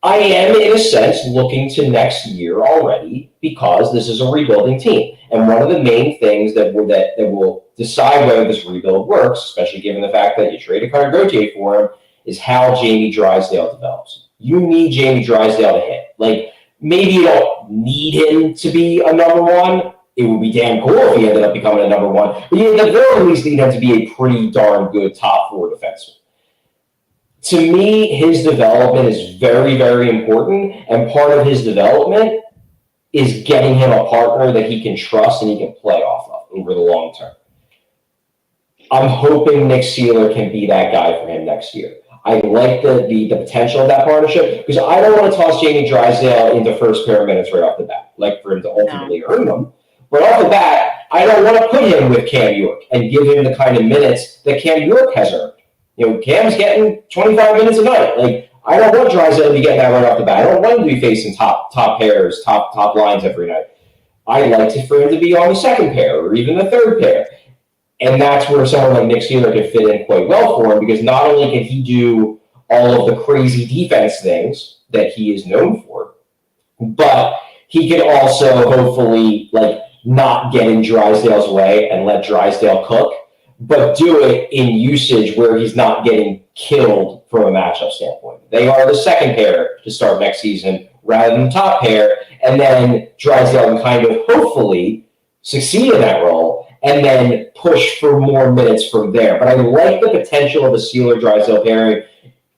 I am, in a sense, looking to next year already because this is a rebuilding team. And one of the main things that will decide whether this rebuild works, especially given the fact that you traded Connor Gauthier for him, is how Jamie Drysdale develops. You need Jamie Drysdale to hit. Like, maybe you don't need him to be a number one. It would be damn cool if he ended up becoming a number one. But you at the very least need him to be a pretty darn good top 4 defenseman. To me, his development is very, very important. And part of his development is getting him a partner that he can trust and he can play off of over the long term. I'm hoping Nick Seeler can be that guy for him next year. I like the potential of that partnership because I don't want to toss Jamie Drysdale into first pair of minutes right off the bat, like for him to ultimately earn them. But off the bat, I don't want to put him with Cam York and give him the kind of minutes that Cam York has earned. Cam's getting 25 minutes a night. Like, I don't want Drysdale to be getting that right off the bat. I don't want him to be facing top pairs, top lines every night. I'd like for him to be on the second pair or even the third pair. And that's where someone like Nick Seeler could fit in quite well for him because not only can he do all of the crazy defense things that he is known for, but he could also hopefully not get in Drysdale's way and let Drysdale cook, but do it in usage where he's not getting killed from a matchup standpoint. They are the second pair to start next season rather than the top pair, and then Drysdale can kind of hopefully succeed in that role and then push for more minutes from there. But I like the potential of the Seeler-Drysdale pairing.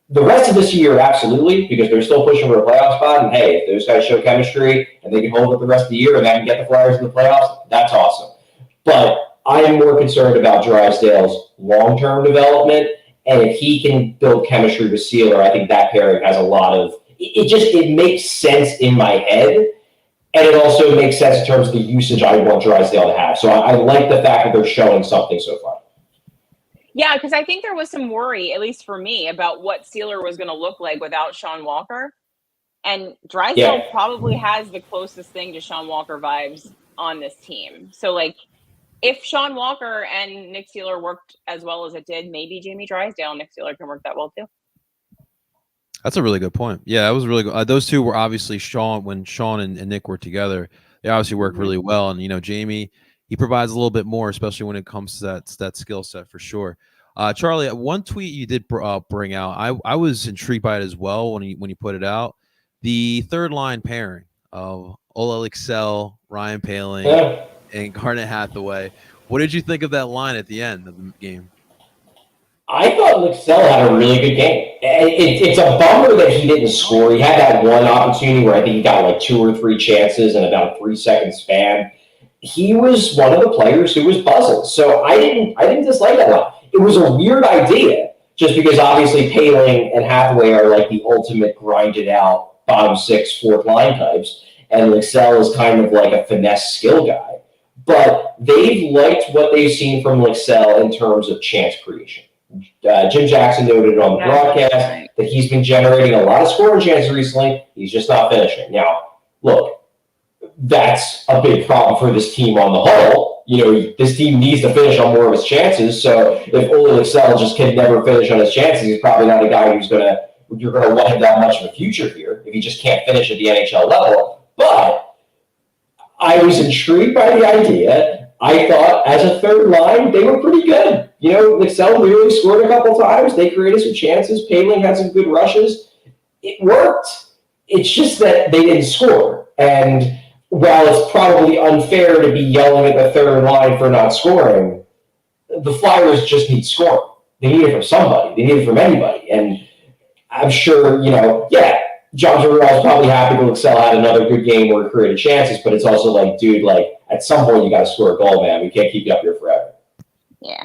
The rest of this year, absolutely, because they're still pushing for a playoff spot. And hey, if those guys show chemistry and they can hold it the rest of the year and then get the Flyers in the playoffs, that's awesome. But I am more concerned about Drysdale's long-term development. And if he can build chemistry with Seeler, I think that pairing has a lot of it makes sense in my head. And it also makes sense in terms of the usage I want Drysdale to have. So I like the fact that they're showing something so far. Yeah, because I think there was some worry, at least for me, about what Seeler was going to look like without Sean Walker. And Drysdale probably has the closest thing to Sean Walker vibes on this team. So, if Sean Walker and Nick Seeler worked as well as it did, maybe Jamie Drysdale and Nick Seeler can work that well too. That's a really good point. Yeah, that was really good. Those two were obviously when Sean and Nick were together, they obviously worked really well. And, Jamie, he provides a little bit more, especially when it comes to that skill set for sure. Charlie, one tweet you did bring out, I was intrigued by it as well when you put it out. The third line pairing of Ola Lixell, Ryan Poehling, and Garnet Hathaway. What did you think of that line at the end of the game? I thought Lixell had a really good game. It's a bummer that he didn't score. He had that one opportunity where I think he got 2 or 3 chances in about a 3-second span. He was one of the players who was puzzled. So I didn't dislike that line. It was a weird idea just because obviously Poehling and Hathaway are the ultimate grinded out bottom 6 fourth line types. And Lixell is kind of a finesse skill guy. But they've liked what they've seen from Lixell in terms of chance creation. Jim Jackson noted on the broadcast that he's been generating a lot of scoring chances recently. He's just not finishing. Now, look, that's a big problem for this team on the whole. This team needs to finish on more of his chances. So if Ola Lixell just can never finish on his chances, he's probably not a guy you're going to want him that much of a future here if he just can't finish at the NHL level. But I was intrigued by the idea. I thought as a third line, they were pretty good. Lixell really scored a couple times. They created some chances. Poehling had some good rushes. It worked. It's just that they didn't score. And while it's probably unfair to be yelling at the third line for not scoring, the Flyers just need scoring. They need it from somebody. They need it from anybody. And I'm sure, John Tortorella is probably happy that Lixell had another good game where he created chances, but it's also at some point you got to score a goal, man. We can't keep you up here forever. Yeah.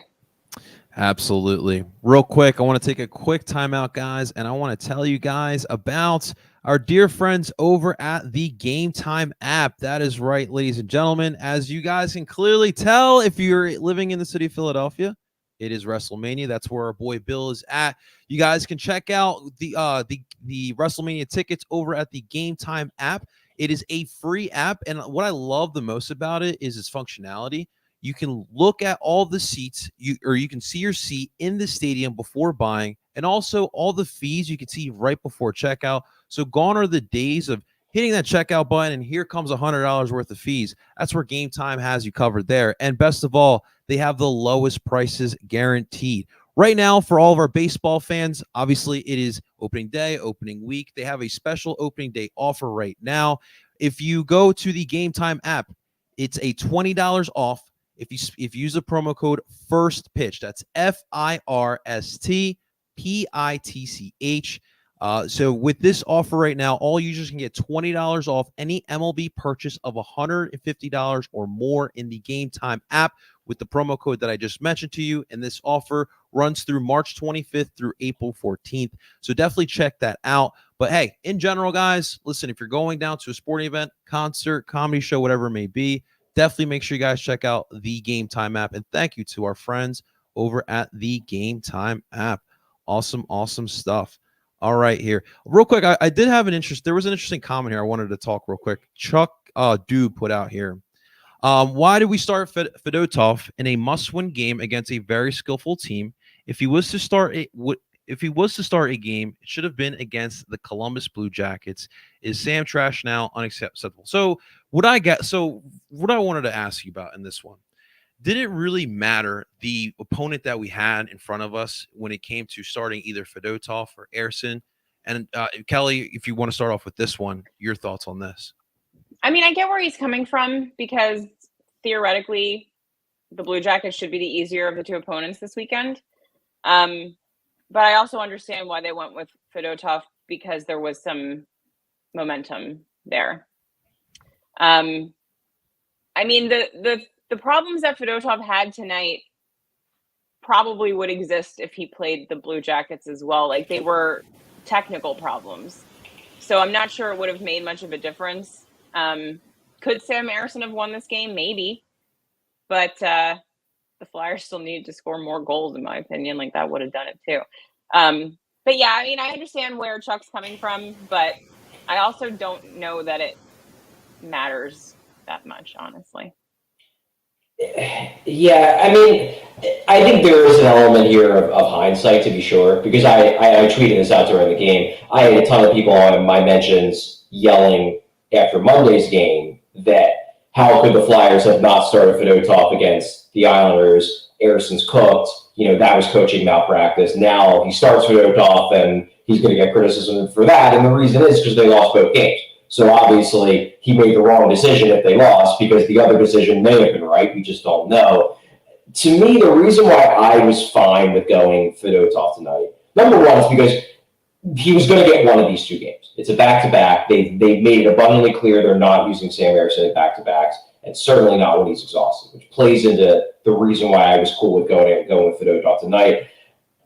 Absolutely. Real quick, I want to take a quick timeout, guys, and I want to tell you guys about our dear friends over at the Game Time app. That is right, ladies and gentlemen. As you guys can clearly tell, if you're living in the city of Philadelphia, it is WrestleMania. That's where our boy Bill is at. You guys can check out the WrestleMania tickets over at the Game Time app. It is a free app, and what I love the most about it is its functionality. You can look at all the seats, you can see your seat in the stadium before buying, and also all the fees you can see right before checkout. So gone are the days of hitting that checkout button and here comes $100 worth of fees. That's where Game Time has you covered there. And best of all, they have the lowest prices guaranteed. Right now, for all of our baseball fans, obviously it is opening day, opening week. They have a special opening day offer right now. If you go to the Game Time app, it's a $20 off. If you use the promo code FIRSTPITCH, that's FIRSTPITCH. So with this offer right now, all users can get $20 off any MLB purchase of $150 or more in the Game Time app with the promo code that I just mentioned to you. And this offer runs through March 25th through April 14th. So definitely check that out. But hey, in general, guys, listen, if you're going down to a sporting event, concert, comedy show, whatever it may be, definitely make sure you guys check out the Game Time app. And thank you to our friends over at the Game Time app. Awesome, awesome stuff. All right, here. Real quick, I did have there was an interesting comment here I wanted to talk real quick. Chuck Dube put out here. Why did we start Fedotov in a must-win game against a very skillful team? If he was to start a game, it should have been against the Columbus Blue Jackets. Is Sam trash now? Unacceptable. So what I wanted to ask you about in this one, did it really matter the opponent that we had in front of us when it came to starting either Fedotov or Ersson? And Kelly, if you want to start off with this one, your thoughts on this? I mean, I get where he's coming from because theoretically the Blue Jackets should be the easier of the two opponents this weekend. But I also understand why they went with Fedotov because there was some momentum there. I mean, the problems that Fedotov had tonight probably would exist if he played the Blue Jackets as well. Like, they were technical problems. So I'm not sure it would have made much of a difference. Could Sam Ersson have won this game? Maybe. But the Flyers still needed to score more goals, in my opinion. Like, that would have done it too. But yeah, I mean, I understand where Chuck's coming from, but I also don't know that it matters that much, honestly. Yeah, I mean, I think there is an element here of hindsight, to be sure, because I tweeted this out during the game. I had a ton of people on my mentions yelling after Monday's game that how could the Flyers have not started Fedotov against the Islanders? Ersson's cooked. That was coaching malpractice. Now he starts Fedotov, and he's going to get criticism for that. And the reason is because they lost both games. So obviously he made the wrong decision if they lost because the other decision may have been right. We just don't know. To me, the reason why I was fine with going Fedotov tonight, number one, is because he was going to get one of these two games. It's a back-to-back. They made it abundantly clear they're not using Sam Ersson in back-to-backs, and certainly not when he's exhausted, which plays into the reason why I was cool with going with Fedotov tonight.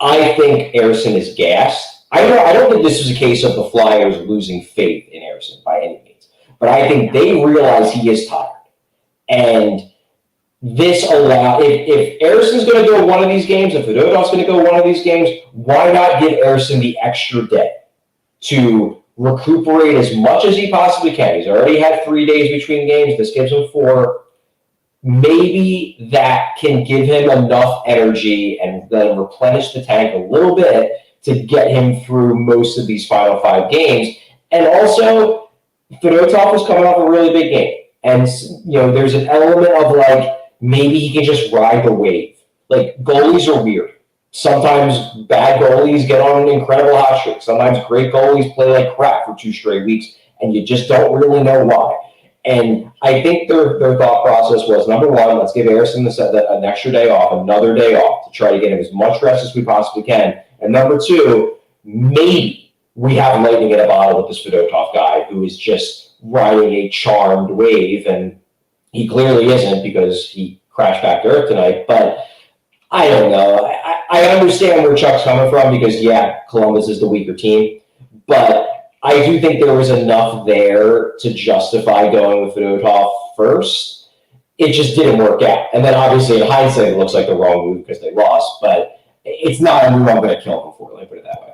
I think Ersson is gassed. I don't think this was a case of the Flyers losing faith in Ersson by any means, but I think they realize he is tired. And this if Ersson's going to go one of these games, if Fedotov's going to go one of these games, why not give Ersson the extra day to recuperate as much as he possibly can? He's already had 3 days between games. This gives him 4. Maybe that can give him enough energy and then replenish the tank a little bit to get him through most of these final 5 games. And also, Fedotov was coming off a really big game. And, there's an element of, maybe he can just ride the wave. Goalies are weird. Sometimes bad goalies get on an incredible hot streak. Sometimes great goalies play like crap for 2 straight weeks, and you just don't really know why. And I think their thought process was, number one, let's give Ersson an extra day off, another day off, to try to get him as much rest as we possibly can. And number two, maybe we have lightning in a bottle with this Fedotov guy who is just riding a charmed wave, and he clearly isn't because he crashed back to earth tonight. But I don't know. I understand where Chuck's coming from because, yeah, Columbus is the weaker team. But I do think there was enough there to justify going with Fedotov first. It just didn't work out. And then obviously in hindsight, it looks like the wrong move because they lost. But it's not a move I'm going to kill him for. Let me put it that way.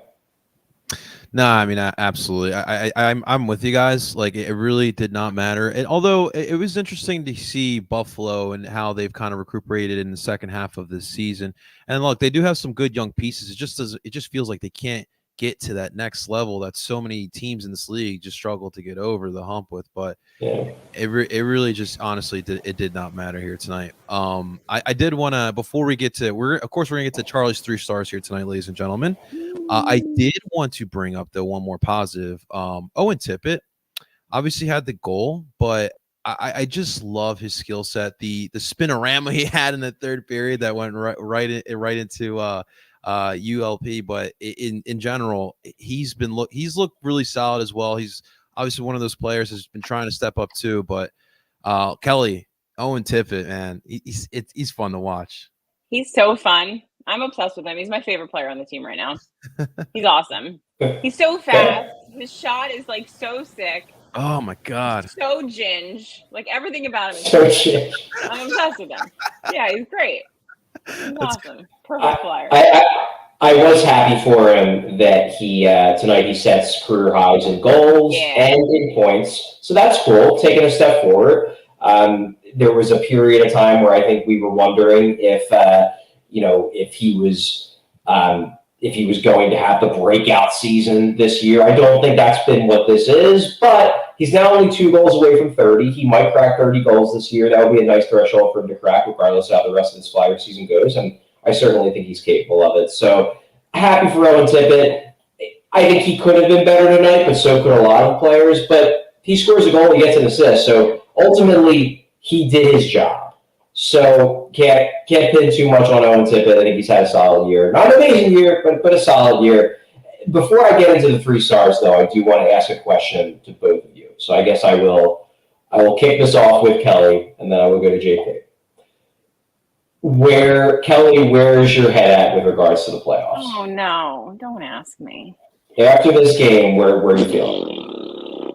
No, I mean, absolutely. I'm with you guys. It really did not matter. And although it was interesting to see Buffalo and how they've kind of recuperated in the second half of this season. And look, they do have some good young pieces. It just feels like they can't get to that next level that so many teams in this league just struggle to get over the hump with. But yeah, it really just honestly did not matter here tonight. I did want to, before we get to, we're going to get to Charlie's 3 stars here tonight, ladies and gentlemen. I did want to bring up one more positive. Owen Tippett obviously had the goal, but I just love his skill set. The spinorama he had in the third period that went right into ULP, but in general, he's looked really solid as well. He's obviously one of those players who's been trying to step up too. But Kelly, Owen Tippett, man, he's fun to watch. He's so fun. I'm obsessed with him. He's my favorite player on the team right now. He's awesome. He's so fast. His shot is like so sick. Oh my God. He's so ginge. Like everything about him is So ginge. I'm obsessed with him. Yeah, he's great. He's awesome. Perfect flyer. I was happy for him that he tonight he sets career highs in goals and in points. So that's cool, taking a step forward. There was a period of time where I think we were wondering if if he was going to have the breakout season this year. I don't think that's been what this is, but he's now only 2 goals away from 30. He might crack 30 goals this year. That would be a nice threshold for him to crack, regardless of how the rest of this Flyer season goes. And I certainly think he's capable of it. So happy for Owen Tippett. I think he could have been better tonight, but so could a lot of players. But he scores a goal, he gets an assist. So ultimately, he did his job. So can't pin too much on Owen Tippett. I think he's had a solid year. Not an amazing year, but a solid year. Before I get into the 3 stars, though, I do want to ask a question to both of you. So I guess I will kick this off with Kelly, and then I will go to JP. Kelly, where is your head at with regards to the playoffs? Oh no, don't ask me. After this game, where are you feeling?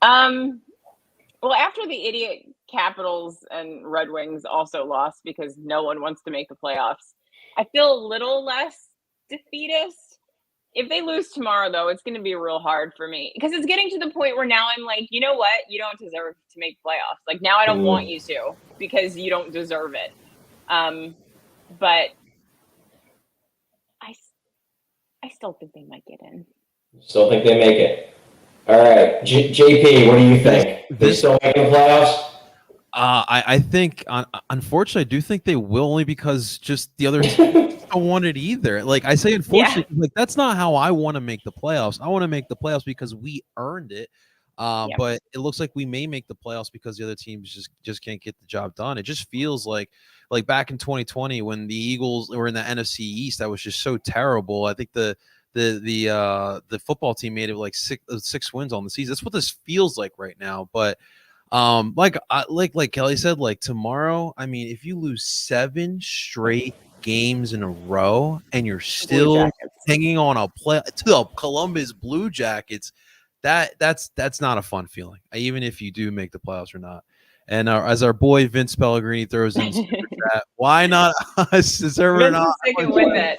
Well, after the idiot Capitals and Red Wings also lost because no one wants to make the playoffs, I feel a little less defeatist. If they lose tomorrow, though, it's going to be real hard for me because it's getting to the point where now I'm like, you know what? You don't deserve to make playoffs. Like now I don't want you to because you don't deserve it. But I still think they might get in. Still think they make it. All right, JP, what do you think? They still making the playoffs? I think, unfortunately, I do think they will, only because just the other teams don't want it either. Like I say, unfortunately, like that's not how I want to make the playoffs. I want to make the playoffs because we earned it. But it looks like we may make the playoffs because the other teams just can't get the job done. It just feels like back in 2020 when the Eagles were in the NFC East, that was just so terrible. I think the football team made it like six wins on the season. That's what this feels like right now. But like Kelly said, like tomorrow, I mean, if you lose 7 straight games in a row and you're still hanging on a play to the Columbus Blue Jackets, that's not a fun feeling, even if you do make the playoffs or not. And as our boy Vince Pellegrini throws in chat, why not us? Is there Vince not? is sticking with it.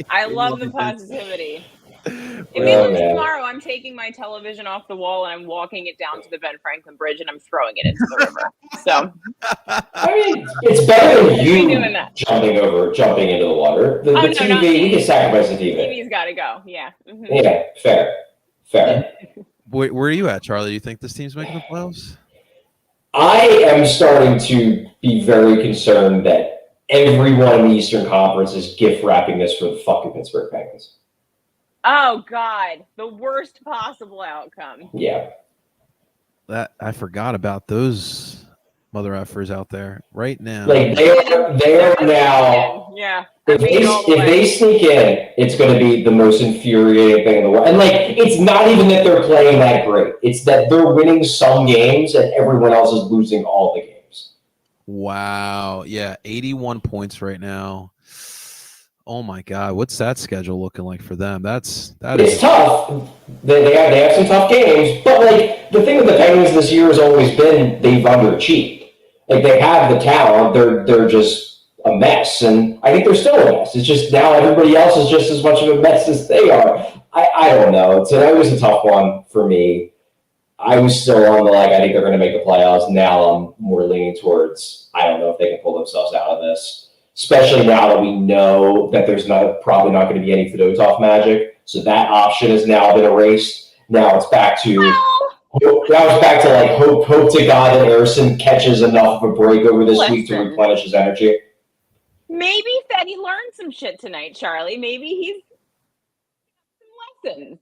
I love the positivity. If they lose tomorrow, I'm taking my television off the wall and I'm walking it down to the Ben Franklin Bridge and I'm throwing it into the river. So, I mean, it's better than you jumping into the water. The TV, we can sacrifice the TV. TV's got to go. Yeah. Mm-hmm. Yeah, fair. Where are you at, Charlie? Do you think this team's making the playoffs? I am starting to be very concerned that everyone in the Eastern Conference is gift wrapping this for the fucking Pittsburgh Penguins. Oh God, the worst possible outcome. Yeah. That I forgot about those mother effers out there right now. Like they are now. Yeah. If they sneak in, it's going to be the most infuriating thing in the world. And like, it's not even that they're playing that great. It's that they're winning some games and everyone else is losing all the games. Wow. Yeah, 81 points right now. Oh my God, what's that schedule looking like for them? It's tough. They have some tough games, but like the thing with the Penguins this year has always been they've underachieved. Like they have the talent, they're just a mess, and I think they're still a mess. It's just now everybody else is just as much of a mess as they are. I don't know. Tonight was a tough one for me. I was still on the I think they're going to make the playoffs. Now I'm more leaning towards I don't know if they can pull themselves out of this. Especially now that we know that there's probably not going to be any Fedotov magic. So that option has now been erased. Now it's back to hope to God that Harrison catches enough of a break over this week to replenish his energy. Maybe Fetty learned some shit tonight, Charlie. Maybe he's some lessons.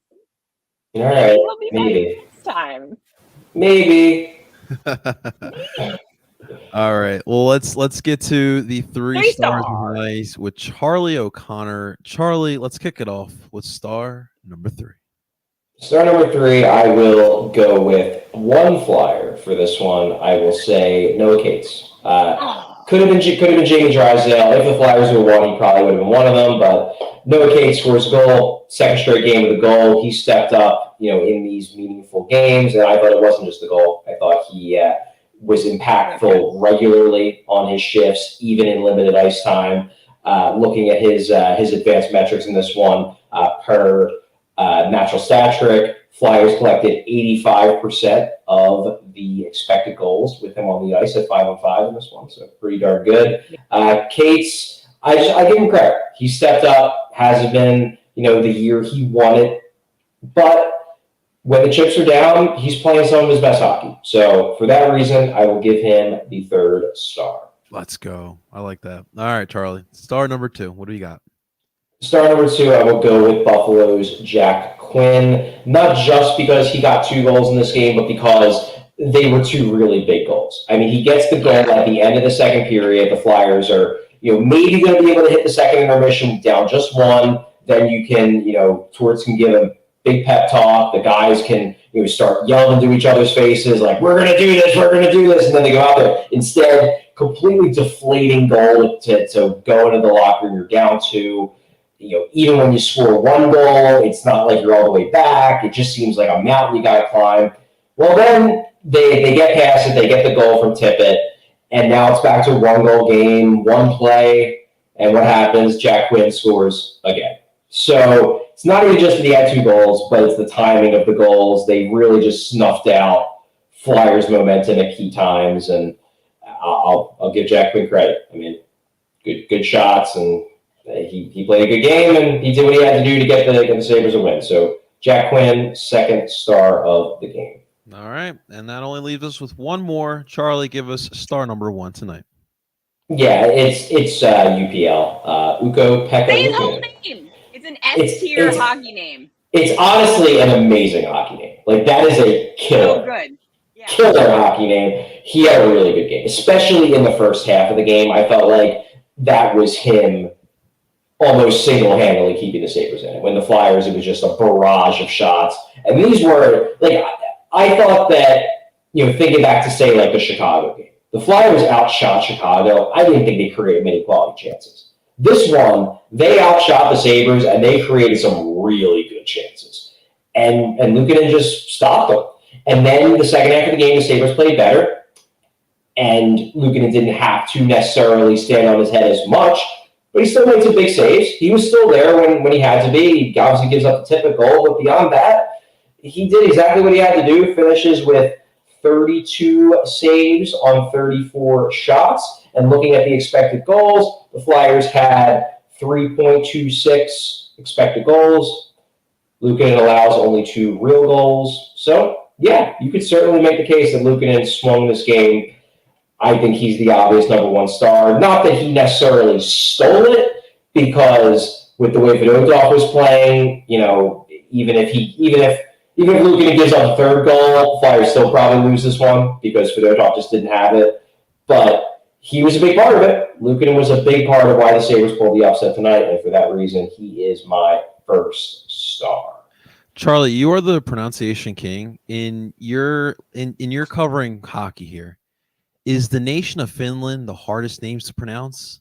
All right. He'll be back next time. Maybe. All right. Well, let's get to the three stars stars. nice with Charlie O'Connor. Charlie, let's kick it off with star number 3. Star number 3, I will go with one Flyer for this one. I will say Noah Cates. Could have been Jamie Drysdale. If the Flyers were one, he probably would have been one of them. But Noah Cates scores a goal, second straight game with a goal. He stepped up, in these meaningful games, and I thought it wasn't just the goal. I thought he was impactful regularly on his shifts, even in limited ice time. Looking at his advanced metrics in this one, per natural stat trick, Flyers collected 85% of the expected goals with him on the ice at 5-on-5 in this one, so pretty darn good. Cates, I give him credit. He stepped up, hasn't been, the year he wanted, but when the chips are down, he's playing some of his best hockey. So for that reason, I will give him the 3rd star. Let's go. I like that. All right, Charlie. Star number 2. What do you got? Star number 2, I will go with Buffalo's Jack Quinn, not just because he got 2 goals in this game, but because they were 2 really big goals. I mean, he gets the goal at the end of the second period. The Flyers are, maybe going to be able to hit the second intermission down just 1. Then you can, Torts can give a big pep talk. The guys can, start yelling to each other's faces like, we're going to do this, we're going to do this. And then they go out there. Instead, completely deflating goal to go into the locker room. You're down 2. Even when you score 1 goal, it's not like you're all the way back. It just seems like a mountain you got to climb. Well, then they get past it. They get the goal from Tippett, and now it's back to a 1-goal game, 1 play, and what happens? Jack Quinn scores again. So it's not even just that he had 2 goals, but it's the timing of the goals. They really just snuffed out Flyers' momentum at key times, and I'll give Jack Quinn credit. I mean, good shots, and he played a good game, and he did what he had to do to get the Sabres a win. So Jack Quinn, 2nd star of the game. All right, and that only leaves us with one more. Charlie, give us star number 1 tonight. Yeah, it's UPL. Ukko Pekka. Say his whole name. It's an S-tier hockey name. It's honestly an amazing hockey name. Like, that is a killer. So good. Yeah. Killer hockey name. He had a really good game, especially in the first half of the game. I felt like that was him almost single-handedly keeping the Sabres in it. When the Flyers, it was just a barrage of shots. And these were, like, I thought that, thinking back to, say, like, the Chicago game, the Flyers outshot Chicago. I didn't think they created many quality chances. This one, they outshot the Sabres, and they created some really good chances. And Luukkonen just stopped them. And then the second half of the game, the Sabres played better, and Luukkonen didn't have to necessarily stand on his head as much, but he still made some big saves. He was still there when he had to be. He obviously gives up the Tippett goal, but beyond that, he did exactly what he had to do. Finishes with 32 saves on 34 shots. And looking at the expected goals, the Flyers had 3.26 expected goals. Luukkonen allows only 2 real goals. So, yeah, you could certainly make the case that Luukkonen swung this game. I think he's the obvious number 1 star. Not that he necessarily stole it, because with the way Fedotov was playing, even if Luukkonen gives up the 3rd goal, Flyers still probably lose this one because Fedotov just didn't have it. But he was a big part of it. Luukkonen was a big part of why the Sabres pulled the upset tonight, and for that reason, he is my 1st star. Charlie, you are the pronunciation king. In your covering hockey here, is the nation of Finland the hardest names to pronounce?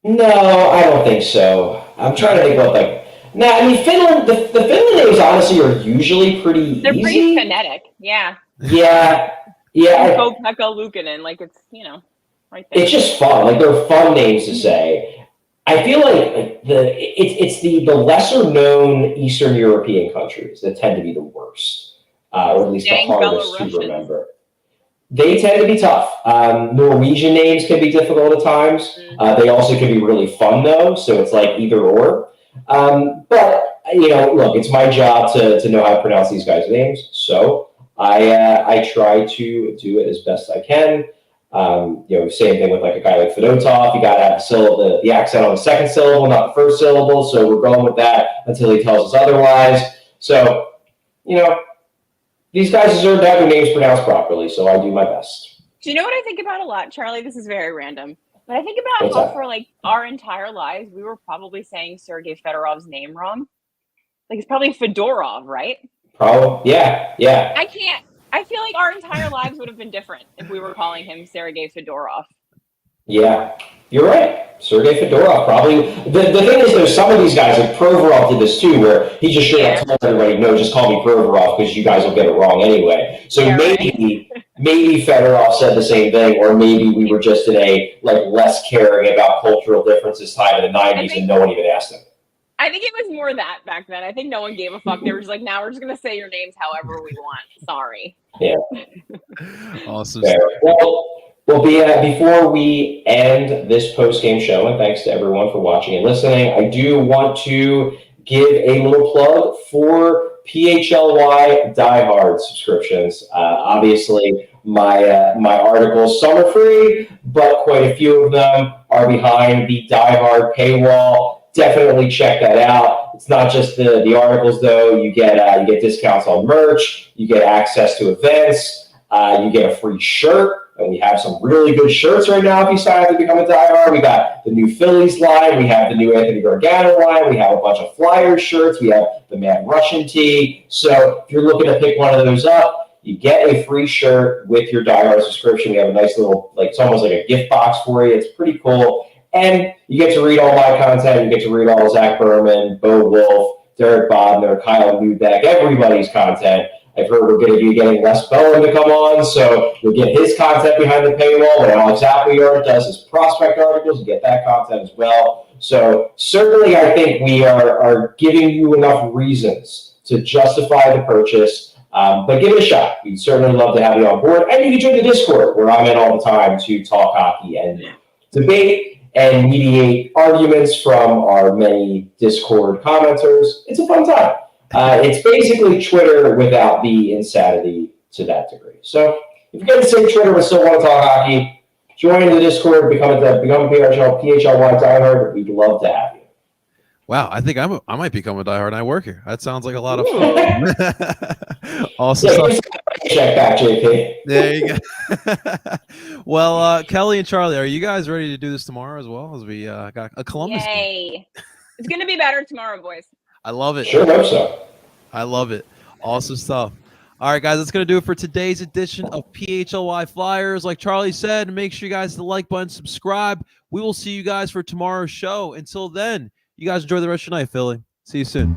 No, I don't think so. I'm trying to think about Finland. The Finland names honestly are usually pretty easy. They're pretty phonetic. Yeah. Yeah. Ukko Pekka Luukkonen, like it's right there. It's just fun. Like, they're fun names to say. I feel like it's the lesser known Eastern European countries that tend to be the worst, or at least the hardest to remember. They tend to be tough. Norwegian names can be difficult at times. They also can be really fun, though, so it's like either or. But, look, it's my job to know how to pronounce these guys' names, so I try to do it as best I can. Same thing with like a guy like Fedotov. You got to have the accent on the 2nd syllable, not the 1st syllable, so we're going with that until he tells us otherwise. So, these guys deserve to have their names pronounced properly, so I do my best. Do you know what I think about a lot, Charlie? This is very random. But I think about What's how that? for like our entire lives, we were probably saying Sergei Fedorov's name wrong. Like it's probably Fedorov, right? Probably. Yeah. I feel like our entire lives would have been different if we were calling him Sergei Fedorov. Yeah, you're right. Sergei Fedorov probably. The thing is, there's some of these guys, like Provorov did this too, where he just straight up told everybody, no, just call me Provorov because you guys will get it wrong anyway. So maybe Fedorov said the same thing, or maybe we were just in a less caring about cultural differences time in the 90s and no one even asked him. I think it was more that back then. I think no one gave a fuck. They were just like, now we're just going to say your names however we want. Sorry. Yeah. Awesome. Well, before we end this post-game show, and thanks to everyone for watching and listening, I do want to give a little plug for PHLY diehard subscriptions. Obviously, my articles, some are free, but quite a few of them are behind the diehard paywall. Definitely check that out. It's not just the articles, though. You get discounts on merch. You get access to events. You get a free shirt. And we have some really good shirts right now if you sign up to become a diehard. We got the new Phillies line. We have the new Anthony Gargano line. We have a bunch of Flyers shirts. We have the Mad Russian tee. So if you're looking to pick one of those up, you get a free shirt with your diehard subscription. We have a nice little, it's almost like a gift box for you. It's pretty cool. And you get to read all my content. You get to read all Zach Berman, Bo Wolf, Derek Bodner, Kyle Newbeck, everybody's content. I've heard we're going to be getting Les Bowen to come on, so you'll get his content behind the paywall. When Alex Appleyard does his prospect articles, you get that content as well. So certainly I think we are giving you enough reasons to justify the purchase, but give it a shot. We'd certainly love to have you on board. And you can join the Discord, where I'm in all the time to talk hockey and debate and mediate arguments from our many Discord commenters. It's a fun time. It's basically Twitter without the insanity to that degree. So if you get the same Twitter but still want to talk hockey, join the Discord, become a PHLY diehard. We'd love to have you. Wow, I think I might become a diehard and I work here. That sounds like a lot of fun. Awesome. Check back, JP. There you go. Well, Kelly and Charlie, are you guys ready to do this tomorrow as well? As we got a Columbus game? It's going to be better tomorrow, boys. I love it. Sure hope so. I love it. Awesome stuff. All right, guys, that's going to do it for today's edition of PHLY Flyers. Like Charlie said, make sure you guys hit the like button, subscribe. We will see you guys for tomorrow's show. Until then, you guys enjoy the rest of your night, Philly. See you soon.